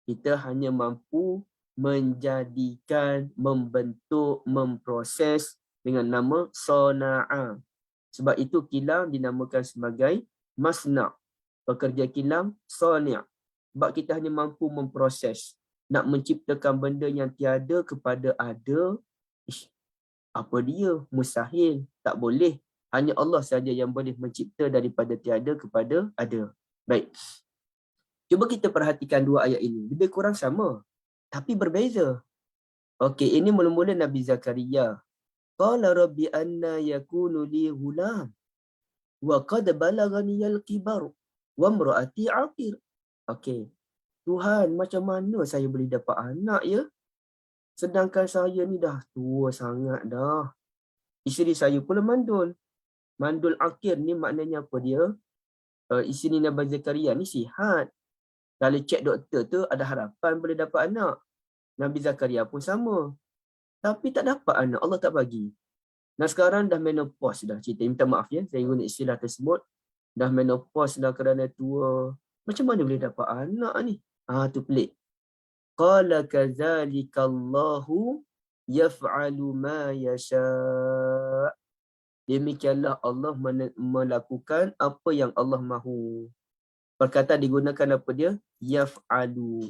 Kita hanya mampu menjadikan, membentuk, memproses dengan nama sana'a. Sebab itu kilang dinamakan sebagai masna'. Pekerja kilang sani'. Sebab kita hanya mampu memproses. Nak menciptakan benda yang tiada kepada ada, apa dia? Mustahil. Tak boleh. Hanya Allah saja yang boleh mencipta daripada tiada kepada ada. Baik. Cuba kita perhatikan dua ayat ini. Lebih kurang sama. Tapi berbeza. Okey, ini mula-mula Nabi Zakaria. Qala rabbi anna yakunu li ghulam wa qad balagani al-kibar wa imraati aqir. Okey. Tuhan, macam mana saya boleh dapat anak ya? Sedangkan saya ni dah tua sangat dah. Isteri saya pula mandul. Mandul akhir ni maknanya apa dia? Isteri Nabi Zakaria ni sihat. Kalau cek doktor tu ada harapan boleh dapat anak. Nabi Zakaria pun sama. Tapi tak dapat anak, Allah tak bagi. Nah sekarang dah menopause dah. Cerita minta maaf ya, saya guna istilah tersebut. Dah menopause dah kerana tua. Macam mana boleh dapat anak ni? Tu pelik. Qala kadzalika Allahu yaf'alu ma yasha'. Demikianlah Allah melakukan apa yang Allah mahu. Perkataan digunakan apa dia? Yaf'alu.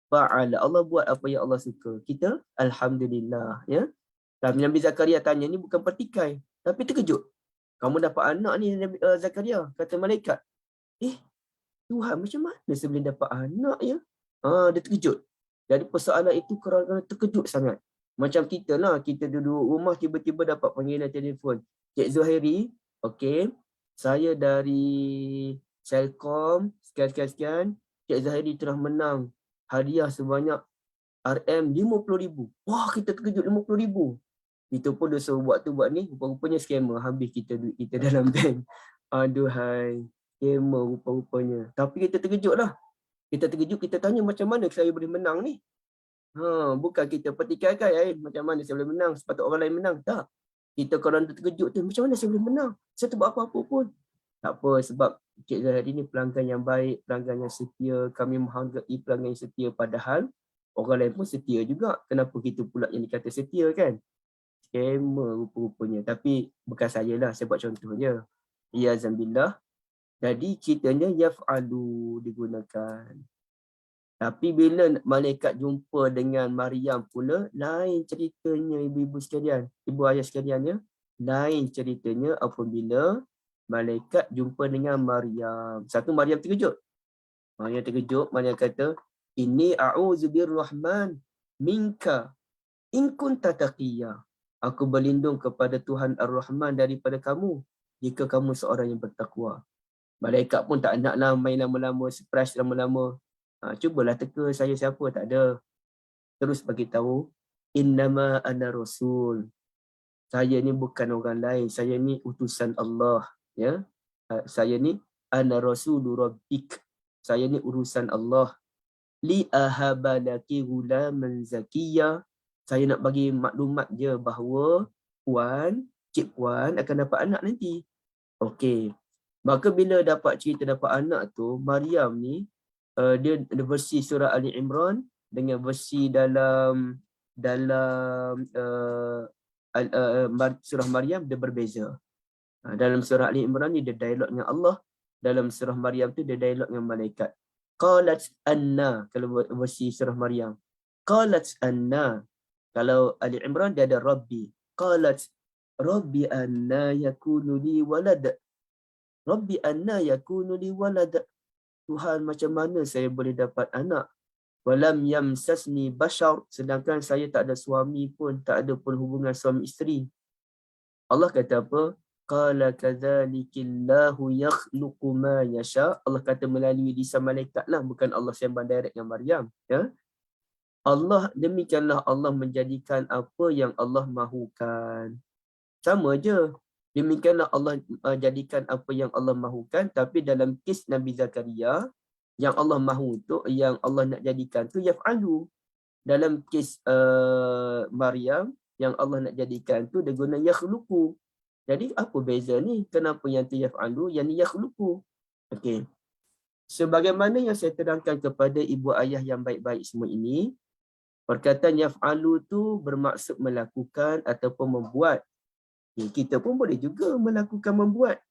Fa'ala. Allah buat apa yang Allah suka. Kita alhamdulillah ya. Dan Nabi Zakaria tanya ni bukan pertikai, tapi terkejut. Kamu dapat anak ni Nabi Zakaria, kata malaikat. Tuhan, macam mana saya boleh dapat anak ya? Dia terkejut. Jadi persoalan itu kerana terkejut sangat. Macam kita lah, kita duduk rumah tiba-tiba dapat panggilan telefon. Cik Zuhairi, okey, saya dari Selcom, sekian-sekian. Cik Zuhairi telah menang hadiah sebanyak RM50,000. Wah, kita terkejut, RM50,000. Kita pun dah suruh buat tu buat ni, rupa-rupanya scammer. Habis kita duit kita dalam bank. Aduhai, scammer rupa-rupanya. Tapi kita terkejut lah. Kita terkejut, kita tanya macam mana saya boleh menang ni? Bukan kita pertikaikan, macam mana saya boleh menang, sepatut orang lain menang. Tak. Kita kalau terkejut tu, macam mana saya boleh menang? Saya tak buat apa-apa pun. Tak apa, sebab Cik Zahari ni pelanggan yang baik, pelanggan yang setia. Kami menghargai pelanggan yang setia, padahal orang lain pun setia juga. Kenapa kita pula yang dikata setia kan? Scammer rupa-rupanya. Tapi bukan saya lah, saya buat contoh je. Ya zambillah. Jadi ceritanya yaf'alu digunakan. Tapi bila malaikat jumpa dengan Maryam pula, lain ceritanya ibu-ibu sekalian. Ibu ayah sekalian ya. Lain ceritanya apabila malaikat jumpa dengan Maryam. Satu, Maryam terkejut. Maryam kata, Inni a'udzu birrahman minka in kunta taqiyya. Aku berlindung kepada Tuhan Ar-Rahman daripada kamu jika kamu seorang yang bertakwa. Malaikat pun tak naklah main lama-lama, surprise lama-lama. Cubalah teka saya siapa, tak ada. Terus bagi tahu, innama ana rasul. Saya ni bukan orang lain, saya ni utusan Allah, ya. Saya ni ana rasulu rabbik. Saya ni urusan Allah. Li ahabalaki gulaman zakiyya. Saya nak bagi maklumat je bahawa Cik Puan akan dapat anak nanti. Okey. Maka bila dapat cerita dapat anak tu, Maryam ni dia versi surah Ali Imran dengan versi dalam surah Maryam dia berbeza. Dalam surah Ali Imran ni dia dialog dengan Allah, dalam surah Maryam tu dia dialog dengan malaikat. Qalat anna, kalau versi surah Maryam. Qalat anna. Kalau Ali Imran dia ada Rabbi. Qalat Rabbi anna yakunu li walad. Rabbi anna yakunu li walad. Tuhan, macam mana saya boleh dapat anak? Walam yamsasni bashar, sedangkan saya tak ada suami pun, tak ada pun hubungan suami isteri. Allah kata apa? Qala kadzalikillahu yakhluqu ma yasha. Allah kata melalui lisan malaikat lah, bukan Allah sembang direct dengan Maryam, ya. Allah, demikianlah Allah menjadikan apa yang Allah mahukan. Sama je. Demikianlah Allah jadikan apa yang Allah mahukan, tapi dalam kes Nabi Zakaria, yang Allah mahu tu, yang Allah nak jadikan tu yaf'alu. Dalam kes Maryam, yang Allah nak jadikan tu dia guna yakhluqu. Jadi apa beza ni? Kenapa yang tu yaf'alu, yang ni yakhluqu? Okey. Sebagaimana yang saya terangkan kepada ibu ayah yang baik-baik semua ini, perkataan yaf'alu tu bermaksud melakukan ataupun membuat. Kita pun boleh juga melakukan membuat.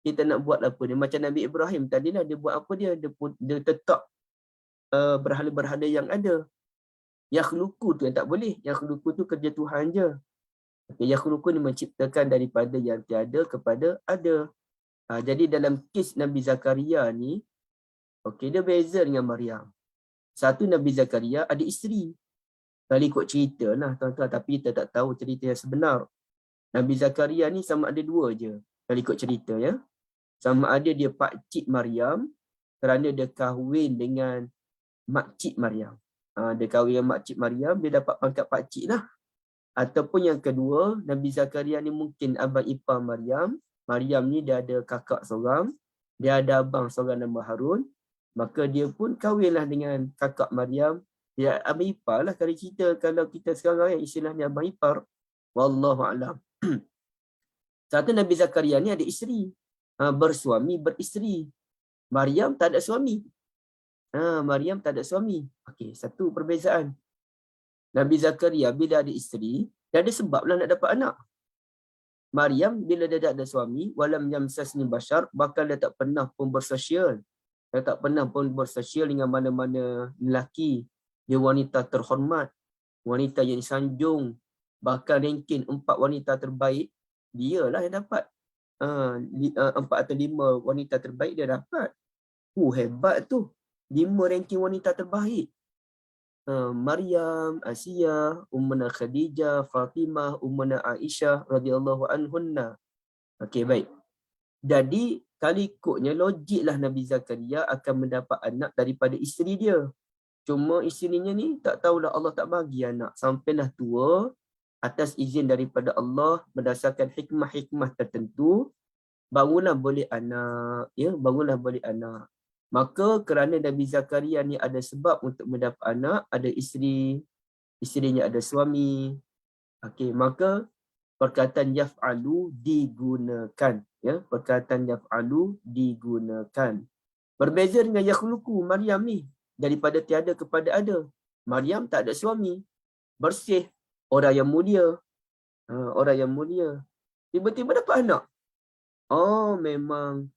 Kita nak buat apa dia? Macam Nabi Ibrahim tadi lah, dia buat apa dia? Dia tetap berhala-berhala yang ada. Yakhluqu tu yang tak boleh. Yakhluqu tu kerja Tuhan je. Yakhluqu ni menciptakan daripada yang tiada kepada ada. Jadi dalam kes Nabi Zakaria ni, dia beza dengan Maryam. Satu, Nabi Zakaria ada isteri. Kalau ikut cerita lah tuan-tuan, tapi kita tak tahu cerita yang sebenar. Nabi Zakaria ni sama ada dua je. Kalau ikut cerita ya. Sama ada dia pakcik Maryam kerana dia kahwin dengan makcik Maryam. Dia kahwin dengan makcik Maryam, dia dapat pangkat pakcik lah. Ataupun yang kedua, Nabi Zakaria ni mungkin abang ipar Maryam. Maryam ni dia ada kakak seorang, dia ada abang seorang nama Harun. Maka dia pun kahwinlah dengan kakak Maryam. Dia abang ipar lah kalau kita sekarang istilahnya abang ipar. Wallahu a'lam. Satu, Nabi Zakaria ni ada isteri. Bersuami, beristeri. Maryam tak ada suami. Maryam tak ada suami. Okey, satu perbezaan. Nabi Zakaria bila ada isteri, dia ada sebab lah nak dapat anak. Maryam bila dia tak ada suami, walam yamsasni bashar, bakal dia tak pernah pun bersosial. Dia tak pernah pun bersosial dengan mana-mana lelaki. Dia wanita terhormat, wanita yang disanjung. Bahkan ranking 4 wanita terbaik, dia lah yang dapat. 4 atau 5 wanita terbaik dia dapat. Hebat tu. 5 ranking wanita terbaik. Maryam, Asiyah, Ummuna Khadijah, Fatimah, Ummuna Aisyah radhiyallahu anhunna. Okey, baik. Jadi kalau ikutnya logiklah Nabi Zakaria akan mendapat anak daripada isteri dia. Cuma isterinya ni tak tahulah Allah tak bagi anak sampailah tua atas izin daripada Allah berdasarkan hikmah-hikmah tertentu barulah boleh anak, ya, barulah boleh anak. Maka kerana Nabi Zakaria ni ada sebab untuk mendapat anak, ada isteri, isterinya ada suami. Okey, maka perkataan yaf'alu digunakan, ya, perkataan yaf'alu digunakan. Berbeza dengan yakhluqu, Maryam ni daripada tiada kepada ada. Maryam tak ada suami, bersih, orang yang mulia. Orang yang mulia. Tiba-tiba dapat anak. Memang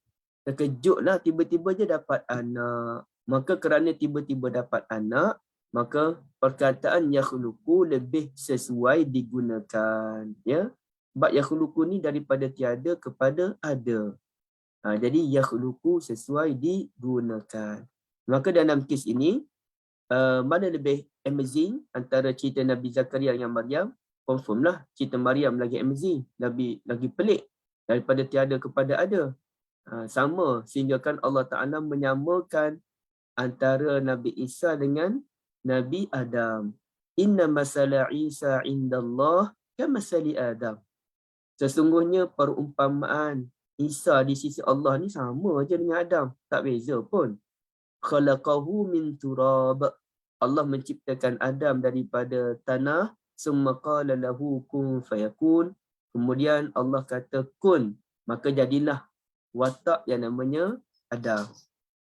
terkejutlah, tiba-tiba je dapat anak. Maka kerana tiba-tiba dapat anak, maka perkataan yakhluqu lebih sesuai digunakan, ya. Sebab yakhluqu ni daripada tiada kepada ada. Jadi yakhluqu sesuai digunakan. Maka dalam kes ini, mana lebih amazing antara cerita Nabi Zakaria dengan Maryam? Confirm lah cerita Maryam lagi amazing, lagi pelik daripada tiada kepada ada. Sama, sehingga kan Allah Ta'ala menyamakan antara Nabi Isa dengan Nabi Adam. Inna masala Isa indallah kamasali Adam. Sesungguhnya perumpamaan Isa di sisi Allah ni sama je dengan Adam, tak beza pun. Khalaqahu min turab. Allah menciptakan Adam daripada tanah, summa qala lahu kun fayakun. Kemudian Allah kata kun, maka jadilah watak yang namanya Adam.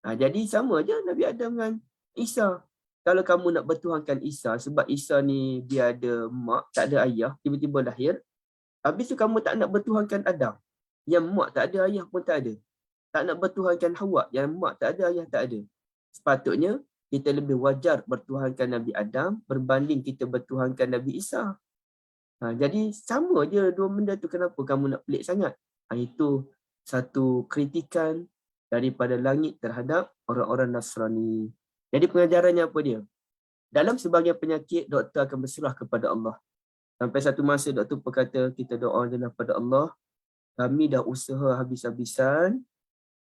Jadi sama je Nabi Adam dengan Isa. Kalau kamu nak bertuhankan Isa, sebab Isa ni dia ada mak, tak ada ayah, tiba-tiba lahir. Habis tu kamu tak nak bertuhankan Adam, yang mak tak ada, ayah pun tak ada. Tak nak bertuhankan Hawa, yang mak tak ada, ayah tak ada. Sepatutnya kita lebih wajar bertuhankan Nabi Adam berbanding kita bertuhankan Nabi Isa. Jadi sama je dua benda tu, kenapa kamu nak pelik sangat? Itu satu kritikan daripada langit terhadap orang-orang Nasrani. Jadi pengajarannya apa dia? Dalam sebahagian penyakit, doktor akan berserah kepada Allah. Sampai satu masa doktor berkata, kita doa je pada Allah. Kami dah usaha habis-habisan.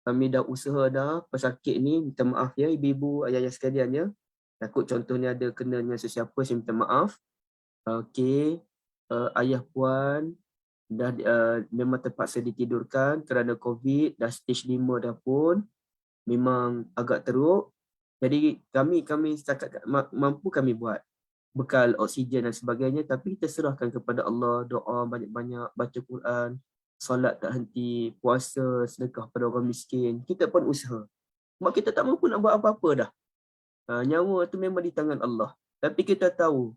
Kami dah usaha dah, pesakit ni, minta maaf ya ibu-ibu, ayah-ayah sekalian ya. Takut contohnya ada kena dengan sesiapa, saya minta maaf. Okey, ayah puan dah memang terpaksa ditidurkan kerana COVID, dah stage 5 dah pun. Memang agak teruk. Jadi kami setakat mampu kami buat. bekal oksigen dan sebagainya, tapi kita serahkan kepada Allah, doa banyak-banyak, baca Quran, solat tak henti, puasa, sedekah pada orang miskin. Kita pun usaha. Mak kita tak mampu nak buat apa-apa dah. Nyawa tu memang di tangan Allah. Tapi kita tahu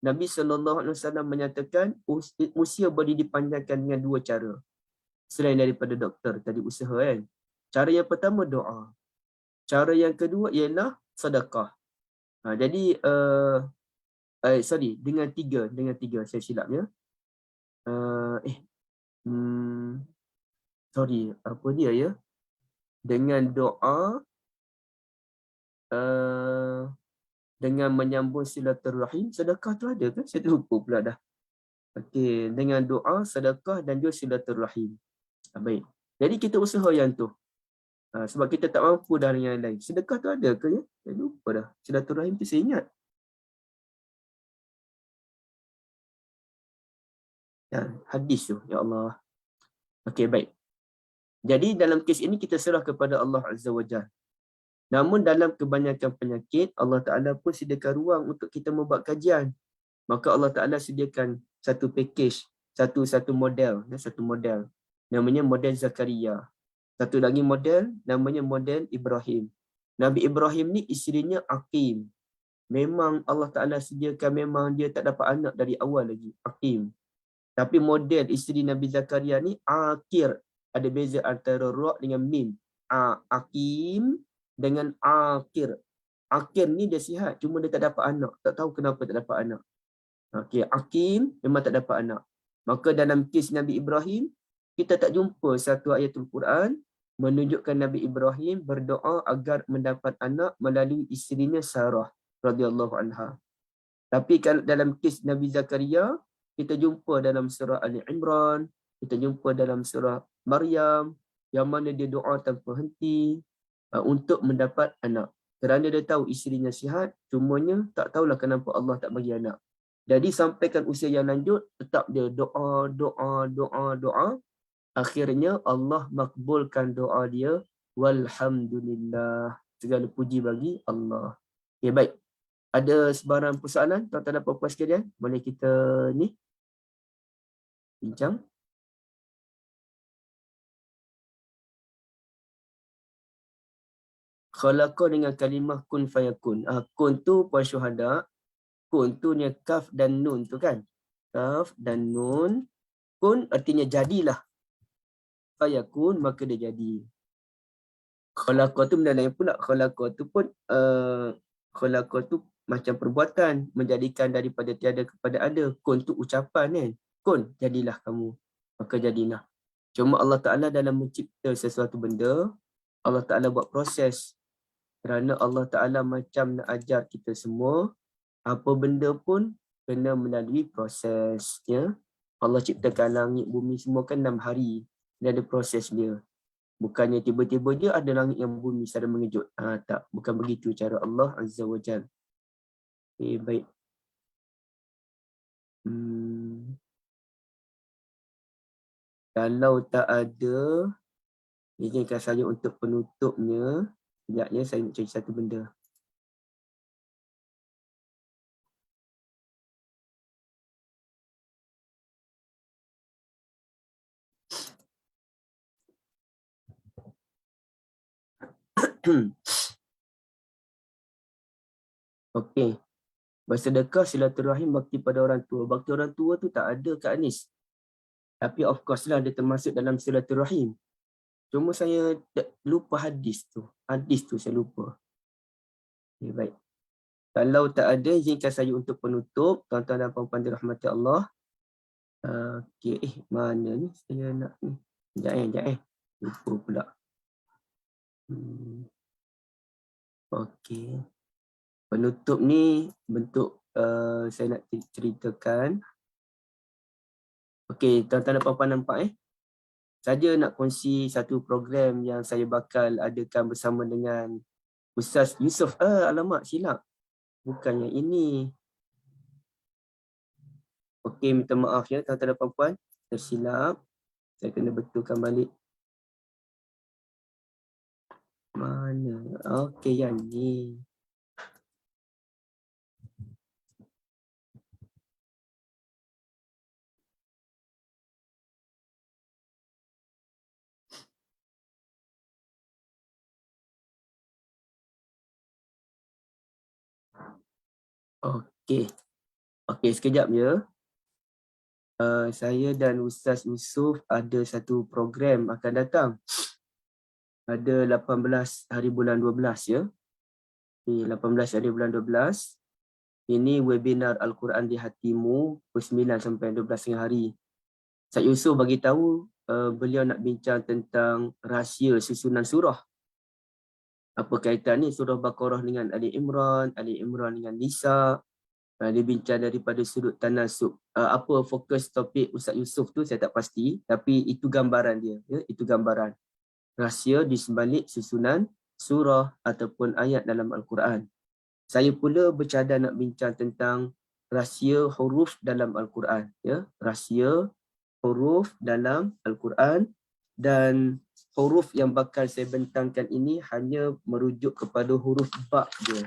Nabi SAW menyatakan usia boleh dipanjangkan dengan dua cara. Selain daripada doktor tadi usaha kan. Cara yang pertama doa. Cara yang kedua ialah sedekah. Jadi dengan tiga saya silap ya. Apa dia ya? Dengan doa, dengan menyambung silaturahim, sedekah tu ada kan? Saya terlupa pula dah. Okey, dengan doa, sedekah dan juga silaturahim. Baik. Jadi kita usaha yang tu. Sebab kita tak mampu dah dengan yang lain. Sedekah tu ada ke ya? Saya lupa dah. Silaturahim tu saya ingat. Hadis tu. Ya Allah. Okey, baik. Jadi dalam kes ini kita serah kepada Allah Azza wa Jalla. Namun dalam kebanyakan penyakit, Allah Ta'ala pun sediakan ruang untuk kita membuat kajian. Maka Allah Ta'ala sediakan satu package, satu model. Namanya model Zakaria. Satu lagi model, namanya model Ibrahim. Nabi Ibrahim ni isterinya Aqim. Memang Allah Ta'ala sediakan, memang dia tak dapat anak dari awal lagi. Aqim. Tapi model isteri Nabi Zakaria ni Aqir. Ada beza antara ra' dengan mim. Aqim dengan Aqir. Aqir ni dia sihat, cuma dia tak dapat anak. Tak tahu kenapa tak dapat anak. Okey, Aqim memang tak dapat anak. Maka dalam kes Nabi Ibrahim, kita tak jumpa satu ayatul Quran menunjukkan Nabi Ibrahim berdoa agar mendapat anak melalui isterinya Sarah radhiyallahu anha. Tapi kalau dalam kes Nabi Zakaria, kita jumpa dalam surah Ali Imran, kita jumpa dalam surah Maryam, yang mana dia doa tanpa henti untuk mendapat anak. Kerana dia tahu isterinya sihat, cumanya tak tahulah kenapa Allah tak bagi anak. Jadi sampaikan usia yang lanjut, tetap dia doa. Akhirnya Allah makbulkan doa dia. Walhamdulillah. Segala puji bagi Allah. Okay, baik. Ada sebarang persoalan tuan-tuan dan puan-puan sekalian? Boleh kita ni bincang. Khalaqa dengan kalimah kun fayakun. Kun tu puan syuhada. Kun tu ni kaf dan nun tu kan. Kaf dan nun. Kun artinya jadilah. Fayakun maka dia jadi. Khalaqa tu benda lain pula. Khalaqa tu pun khalaqa tu macam perbuatan, menjadikan daripada tiada kepada ada. Kun tu ucapan kan. Kun, jadilah kamu. Maka jadilah. Cuma Allah Ta'ala dalam mencipta sesuatu benda, Allah Ta'ala buat proses. Kerana Allah Ta'ala macam nak ajar kita semua, apa benda pun kena melalui proses. Ya? Allah ciptakan langit, bumi semua kan 6 hari. Dia ada proses dia. Bukannya tiba-tiba je ada langit yang bumi secara mengejut. Tak, bukan begitu cara Allah Azza wa Jal. Okay, baik. Kalau tak ada, izinkan saya untuk penutupnya. Sekejapnya saya nak cari satu benda. Okey. Bersedekah, silaturahim, bakti pada orang tua. Bakti orang tua tu tak ada Kak Anis. Tapi of course lah dia termasuk dalam silaturahim. Cuma saya lupa hadis tu. Hadis tu saya lupa. Okay, baik. Kalau tak ada, izinkan saya untuk penutup. Tuan-tuan dan puan-puan dirahmati Allah. Okey, mana ni saya nak ni. Sekejap. Lupa pula. Okey. Penutup ni bentuk saya nak ceritakan. Okey, tuan-tuan dan puan-puan nampak Saja nak kongsi satu program yang saya bakal adakan bersama dengan Ustaz Yusof. Alamak, silap. Bukan yang ini. Okey, minta maaf ya tuan-tuan dan puan-puan. Tersilap. Saya kena betulkan balik. Mana? Okey, yang ni. Okey. Okey, sekejap je. Saya dan Ustaz Yusof ada satu program akan datang. Ada 18 hari bulan 12 ya. 18 hari bulan 12. Ini webinar Al-Quran di Hatimu pukul 9 sampai 12 hari. Ustaz Yusof bagi tahu beliau nak bincang tentang rahsia susunan surah. Apa kaitan ni surah Baqarah dengan Ali Imran dengan Nisa. Dia bincang daripada sudut tanasub. Apa fokus topik Ustaz Yusof tu saya tak pasti, tapi itu gambaran dia, ya, itu gambaran rahsia di sebalik susunan surah ataupun ayat dalam Al-Quran. Saya pula bercadang nak bincang tentang rahsia huruf dalam Al-Quran, ya, rahsia huruf dalam Al-Quran, dan huruf yang bakal saya bentangkan ini hanya merujuk kepada huruf ba je.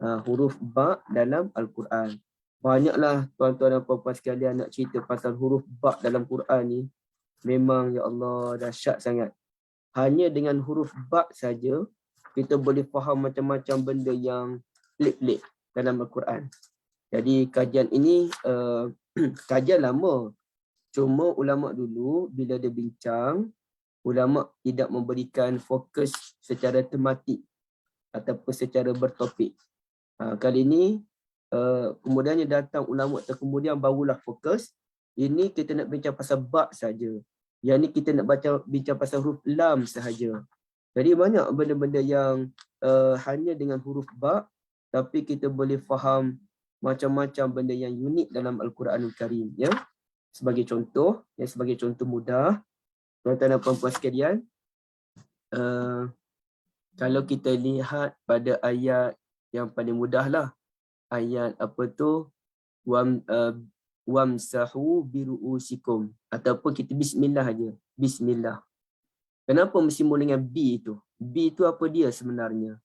Huruf ba dalam Al-Quran. Banyaklah tuan-tuan dan puan-puan sekalian nak cerita pasal huruf ba dalam Quran ni. Memang ya Allah dahsyat sangat. Hanya dengan huruf ba saja kita boleh faham macam-macam benda yang pelik-pelik dalam Al-Quran. Jadi kajian ini kajian lama. Cuma ulama dulu bila dia bincang, ulama tidak memberikan fokus secara tematik ataupun secara bertopik. Kali ini kemudiannya datang ulama terkemudian barulah fokus. Ini kita nak bincang pasal ba saja. Yang ni kita nak bincang pasal huruf lam sahaja. Jadi banyak benda-benda yang hanya dengan huruf ba, tapi kita boleh faham macam-macam benda yang unik dalam Al-Quranul Karim. Ya? Sebagai contoh mudah, tuan-tuan dan puan-puan sekalian, kalau kita lihat pada ayat yang paling mudah lah, ayat apa tu, wamsahu biru'usikum, ataupun kita bismillah aja, bismillah. Kenapa mesti mula dengan B itu? B itu apa dia sebenarnya?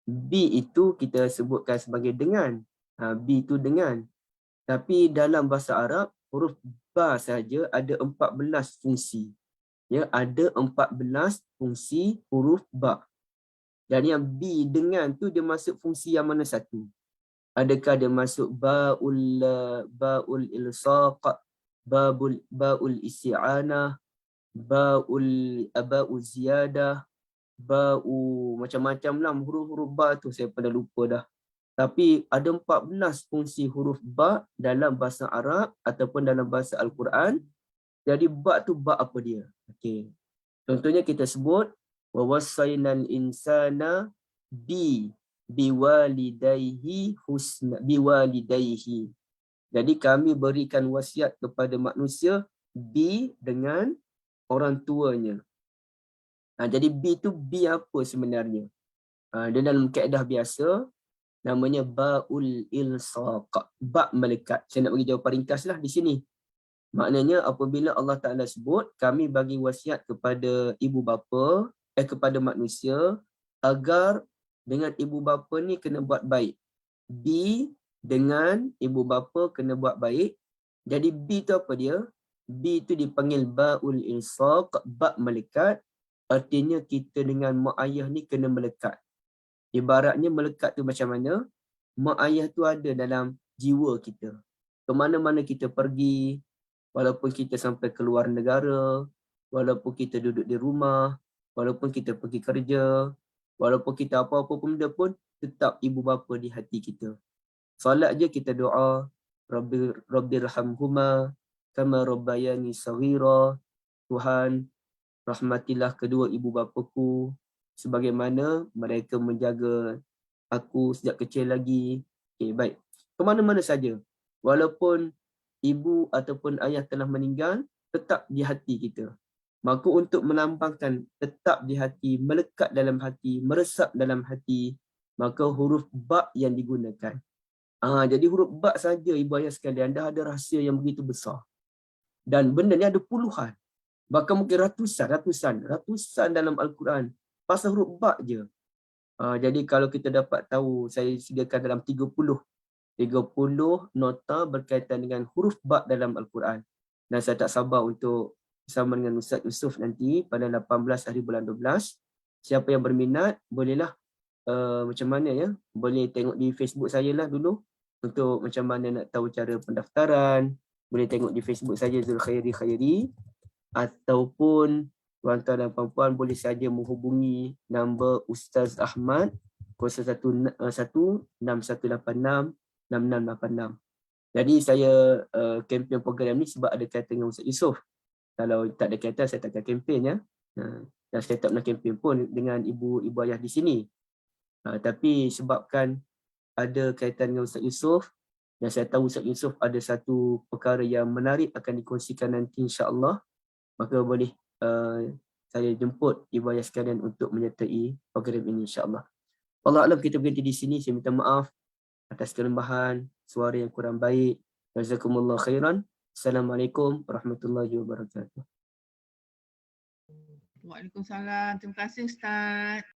B itu kita sebutkan sebagai dengan. B itu dengan. Tapi dalam bahasa Arab, huruf ba saja ada 14 fungsi. Ya, ada 14 fungsi huruf ba. Dan yang B dengan tu dia masuk fungsi yang mana satu? Adakah dia masuk ba'ul ilsaq, ba'ul isti'anah, ba'ul ziyadah, macam-macam lah huruf-huruf ba tu, saya pernah lupa dah. Tapi ada 14 fungsi huruf ba dalam bahasa Arab ataupun dalam bahasa Al-Quran. Jadi ba tu ba apa dia? Okey. Contohnya kita sebut wa wassaynal insana biwalidayhi husna, biwalidayhi. Jadi kami berikan wasiat kepada manusia dengan orang tuanya. Jadi B tu B apa sebenarnya? Dia dalam kaedah biasa namanya ba'ul ilsaq, ba melekat. Saya nak bagi jawapan ringkas lah di sini. Maknanya apabila Allah Ta'ala sebut kami bagi wasiat kepada ibu bapa, kepada manusia agar dengan ibu bapa ni kena buat baik. B dengan ibu bapa kena buat baik. Jadi B tu apa dia? B tu dipanggil ba'ul ilsaq, ba melekat. Artinya kita dengan mak ayah ni kena melekat. Ibaratnya melekat tu macam mana? Mak ayah tu ada dalam jiwa kita. Ke mana-mana kita pergi, walaupun kita sampai keluar negara, walaupun kita duduk di rumah, walaupun kita pergi kerja, walaupun kita apa-apa benda pun, tetap ibu bapa di hati kita. Solat je kita doa, Rabbirhamhuma kama rabbayani saghira. Tuhan, rahmatilah kedua ibu bapaku sebagaimana mereka menjaga aku sejak kecil lagi. Okay, baik. Ke mana-mana saja, walaupun ibu ataupun ayah telah meninggal, tetap di hati kita. Maka untuk melambangkan tetap di hati, melekat dalam hati, meresap dalam hati, maka huruf ba yang digunakan. Jadi huruf ba saja ibu ayah sekalian dah ada rahsia yang begitu besar. Dan benda ni ada puluhan, bahkan mungkin ratusan dalam Al-Quran pasal huruf ba je. Jadi kalau kita dapat tahu, saya sediakan dalam 30 nota berkaitan dengan huruf ba dalam Al-Quran. Dan saya tak sabar untuk bersama dengan Ustaz Yusof nanti pada 18 hari bulan 12. Siapa yang berminat, bolehlah macam mana ya, boleh tengok di Facebook saya lah dulu untuk macam mana nak tahu cara pendaftaran. Boleh tengok di Facebook saya Zulkhairi Khairi, ataupun tuan-tuan dan puan-puan boleh saja menghubungi nombor Ustaz Ahmad 016186 Jadi saya kempen program ni sebab ada kaitan dengan Ustaz Yusof. Kalau tak ada kaitan saya takkan kempen ya. Dan saya tak pernah kempen pun dengan ibu ayah di sini. Tapi sebabkan ada kaitan dengan Ustaz Yusof dan saya tahu Ustaz Yusof ada satu perkara yang menarik akan dikongsikan nanti insya-Allah, maka boleh saya jemput ibu ayah sekalian untuk menyertai program ini insya-Allah. Allah alam, kita berhenti di sini. Saya minta maaf atas kelembahan suara yang kurang baik. Jazakumullah khairan. Assalamualaikum warahmatullahi wabarakatuh. Waalaikumsalam. Terima kasih Ustaz.